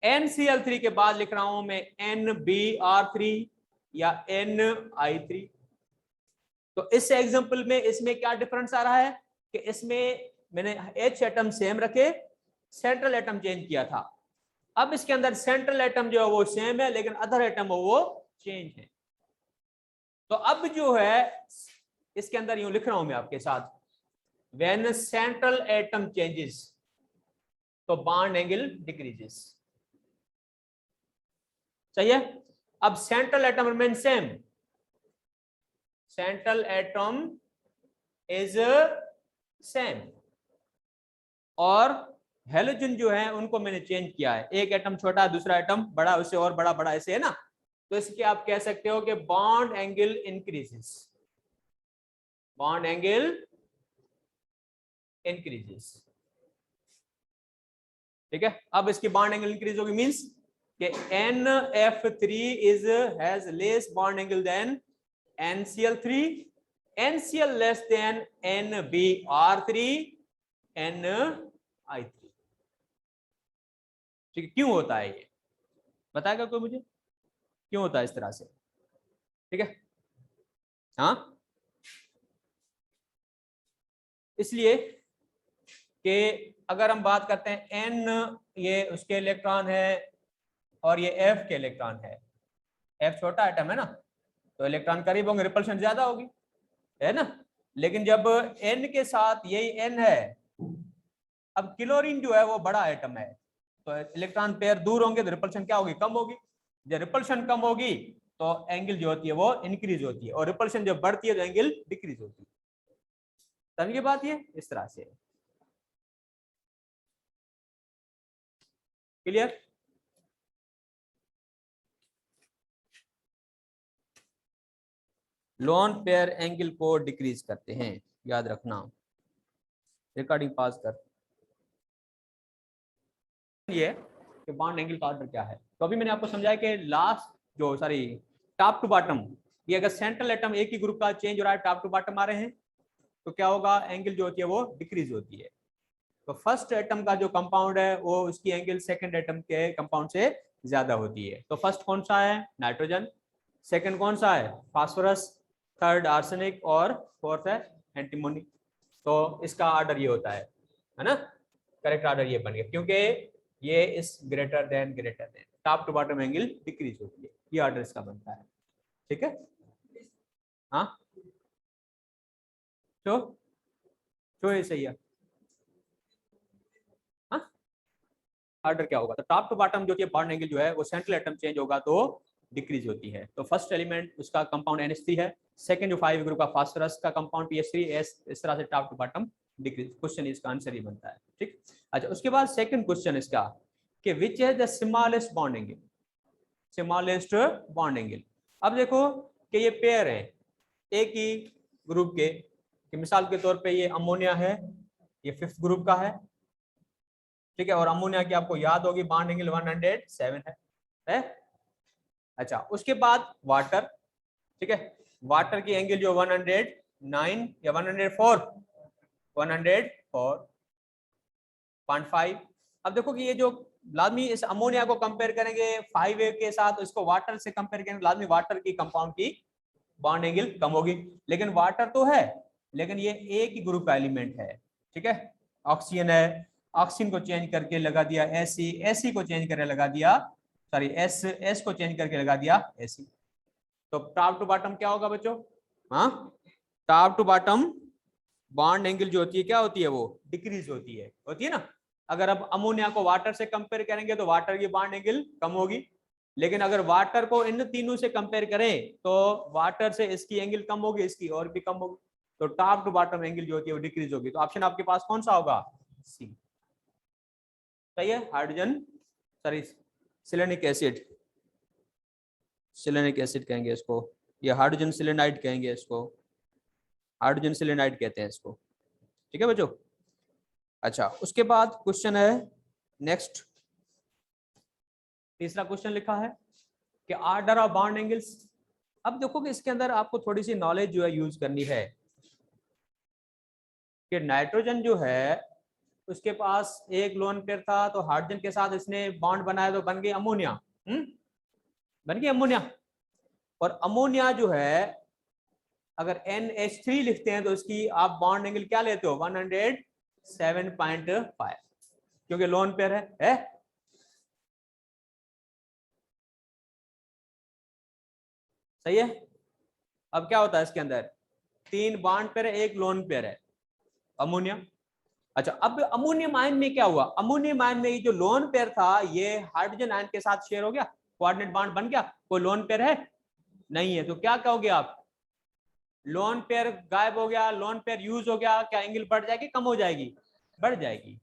NCl3 के बाद लिख रहा हूं मैं NBr3 या NI3। तो इस एग्जांपल में इसमें क्या डिफरेंस आ रहा है कि इसमें मैंने H एटम सेम रखे, सेंट्रल एटम चेंज किया था। अब इसके अंदर सेंट्रल एटम जो है वो सेम है, लेकिन अदर एटम वो चेंज है। तो अब जो है इसके अंदर यूं लिख रहा हूं मैं आपके साथ, व्हेन सेंट्रल एटम चेंजेस तो बॉन्ड एंगल डिक्रीजेस। सही है। अब central atom remain same, central atom is same, और हेलोजन जो है उनको मैंने चेंज किया है, एक एटम छोटा दूसरा एटम बड़ा, उससे और बड़ा बड़ा, ऐसे है ना। तो इसके आप कह सकते हो कि bond angle increases, bond angle increases. ठीक है। अब इसकी बॉन्ड एंगल इंक्रीज होगी मींस कि NF3 is has less bond angle than NCl3, NCl less than NBr3, NI3। ठीक है। क्यों होता है ये बताएगा कोई मुझे, क्यों होता है इस तरह से? ठीक है। हाँ, इसलिए कि अगर हम बात करते हैं N ये उसके इलेक्ट्रॉन है और ये F के इलेक्ट्रॉन है, F छोटा एटम है ना, तो इलेक्ट्रॉन करीब होंगे, रिपल्शन ज्यादा होगी, है ना। लेकिन जब N के साथ यही N है, अब क्लोरीन जो है वो बड़ा एटम है, तो इलेक्ट्रॉन पेयर दूर होंगे तो रिपल्शन क्या होगी, कम होगी। जब रिपल्शन कम होगी तो एंगल जो होती है वो इंक्रीज होती है, और रिपल्शन जब बढ़ती है तो एंगल डिक्रीज होती है। समझिए बात ये इस तरह से। क्लियर? लोन पेयर एंगल को डिक्रीज करते हैं, याद रखना। रिकॉर्डिंग पास कर। ये कि बॉन्ड एंगल का ऑर्डर क्या है, तो अभी मैंने आपको समझाया कि लास्ट जो सॉरी टॉप टू बॉटम, ये अगर सेंट्रल एटम एक ही ग्रुप का चेंज हो रहा है, टॉप टू बॉटम आ रहे हैं, तो क्या होगा, एंगल जो होती है वो डिक्रीज होती है। तो फर्स्ट एटम का जो कंपाउंड है वो उसकी एंगल सेकंड एटम के कंपाउंड से ज्यादा होती है। तो फर्स्ट कौन सा है, नाइट्रोजन, सेकंड कौन सा है, फास्फोरस, थर्ड आर्सेनिक, और फोर्थ है एंटीमोनी। तो इसका ऑर्डर ये होता है ना, करेक्ट ऑर्डर ये बन गया, क्योंकि ये is greater than top to bottom angle decrease होती है, ये ऑर्डर इसका बनता है। ठीक है। हाँ, तो ये सही है। हाँ, ऑर्डर क्या होगा, तो टॉप टू बॉटम जो बॉन्ड एंगल जो है वो सेंट्रल एटम चेंज होगा तो डिक्रीज होती है। तो फर्स्ट एलिमेंट उसका कंपाउंड NH3 है, सेकंड जो 5 ग्रुप का फास्फोरस का कंपाउंड PH3, इस तरह से top to bottom decrease. Question इसका आंसर ही बनता है। ठीक। अच्छा, उसके बाद सेकंड क्वेश्चन इसका कि which is the smallest bond angle, smallest bond angle. अब देखो कि ये पेयर है एक ही ग्रुप के, कि मिसाल के तौर पे ये अमोनिया है, ये 5th ग्रुप का है, ठीक है, और अमोनिया की आपको याद होगी बॉन्ड एंगल 107 है? अच्छा, उसके बाद वाटर, ठीक है, वाटर की एंगल जो 109 या 104.5। अब देखो कि ये जो लाजमी इस अमोनिया को कंपेयर करेंगे 5A के साथ, इसको वाटर से कंपेयर करेंगे, लाजमी वाटर की कंपाउंड की बॉन्ड एंगल कम होगी। लेकिन वाटर तो है, लेकिन ये एक ही ग्रुप का एलिमेंट है, ठीक है। ऑक्सीजन है, ऑक्सीजन को चेंज करके लगा दिया एसी को चेंज करके लगा दिया, सॉरी एस को चेंज करके लगा दिया एसी। तो टॉप टू बॉटम क्या होगा बच्चों? हाँ, top to bottom bond angle जो होती है क्या होती है, वो डिक्रीज होती है ना। अगर अब अमोनिया को वाटर से कंपेयर करेंगे तो वाटर की बॉन्ड एंगल कम होगी, लेकिन अगर वाटर को इन तीनों से कंपेयर करें तो वाटर से इसकी एंगल कम होगी, इसकी और भी कम होगी। तो टॉप टू बॉटम एंगल जो होती है वो डिक्रीज होगी। तो ऑप्शन आपके पास कौन सा होगा? सी। सही है। हाइड्रोजन सॉरी सिलेनिक एसिड, सिलेनिक एसिड कहेंगे इसको, या हाइड्रोजन सिलेनाइड कहेंगे इसको, हाइड्रोजन सिलेनाइड कहते हैं इसको। ठीक है बच्चों। अच्छा, उसके बाद क्वेश्चन है नेक्स्ट, तीसरा क्वेश्चन लिखा है कि ऑर्डर ऑफ बॉन्ड एंगल्स। अब देखो कि इसके अंदर आपको थोड़ी सी नॉलेज जो है यूज करनी है। कि नाइट्रोजन जो है उसके पास एक लोन पेयर था, तो हाइड्रोजन के साथ इसने बॉन्ड बनाया तो बन गई अमोनिया। बन गई अमोनिया। और अमोनिया जो है अगर NH3 लिखते हैं तो इसकी आप बॉन्ड एंगल क्या लेते हो 107.5, क्योंकि लोन पेयर है? सही है। अब क्या होता है इसके अंदर 3 बॉन्ड पेयर है, 1 लोन पेयर है अमोनिया। अच्छा, अब अमोनियम आयन में क्या हुआ? अमोनियम आयन में ये जो लोन पेयर था ये हाइड्रोजन आयन के साथ शेयर हो गया, कोऑर्डिनेट बॉन्ड बन गया। कोई लोन पेयर है नहीं है, तो क्या कहोगे आप? लोन पेयर गायब हो गया, लोन पेयर यूज हो गया, क्या एंगल बढ़ जाएगी कम हो जाएगी? बढ़ जाएगी।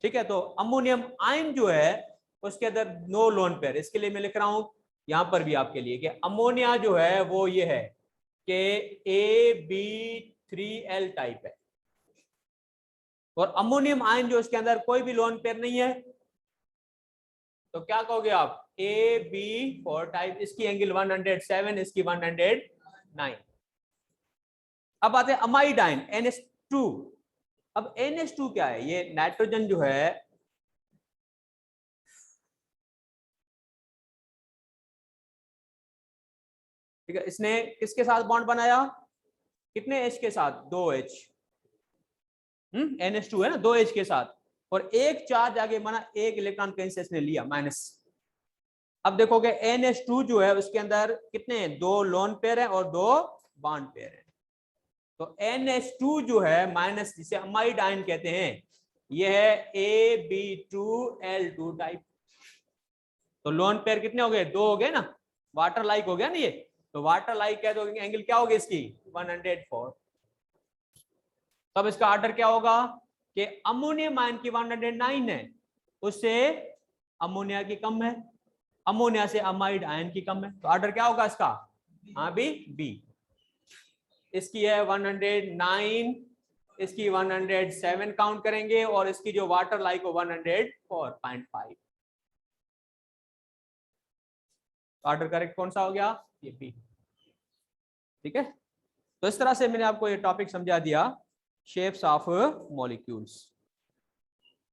ठीक है, तो अमोनियम आयन जो है उसके अंदर नो लोन पेयर। इसके लिए मैं लिख रहा हूं यहां पर भी आपके लिए कि अमोनिया जो है वो ये है कि AB3L टाइप है, और अमोनियम आयन जो इसके अंदर कोई भी लोन पेयर नहीं है, तो क्या कहोगे आप? AB4 type. इसकी एंगल 107, इसकी 109। अब आते हैं अमाइड आयन NH2। अब NH2 क्या है? ये नाइट्रोजन जो है ठीक है, इसने किसके साथ बॉन्ड बनाया? कितने H के साथ? 2H। NH2 है ना, 2H के साथ, और एक चार्ज आगे बना, एक इलेक्ट्रॉन कहीं से इसने लिया माइनस। अब देखोगे NH2 जो है उसके अंदर कितने हैं? 2 लोन पेयर है और 2 बॉन्ड पेयर है। तो NH2 जो है माइनस, जिसे अमाइड आयन कहते हैं, ये है AB2L2 टाइप। तो लोन पेयर कितने हो गए? 2 हो गए ना, वाटर लाइक हो गया ना ये। तो वाटर लाइक है तो एंगल क्या होगी इसकी? 104। तब इसका ऑर्डर क्या होगा कि अमोनियम आयन की 109 है, उससे अमोनिया की कम है, अमोनिया से अमाइड आयन की कम है, तो ऑर्डर क्या होगा इसका? हाँ भी बी। इसकी है 109, इसकी 107 काउंट करेंगे, और इसकी जो वाटर लाइक हो 104.5। ऑर्डर करेक्ट कौन सा हो गया? ये बी। ठीक है, तो इस तरह से मैंने आपको ये टॉपिक समझा दिया, शेप्स ऑफ मॉलिक्यूल्स।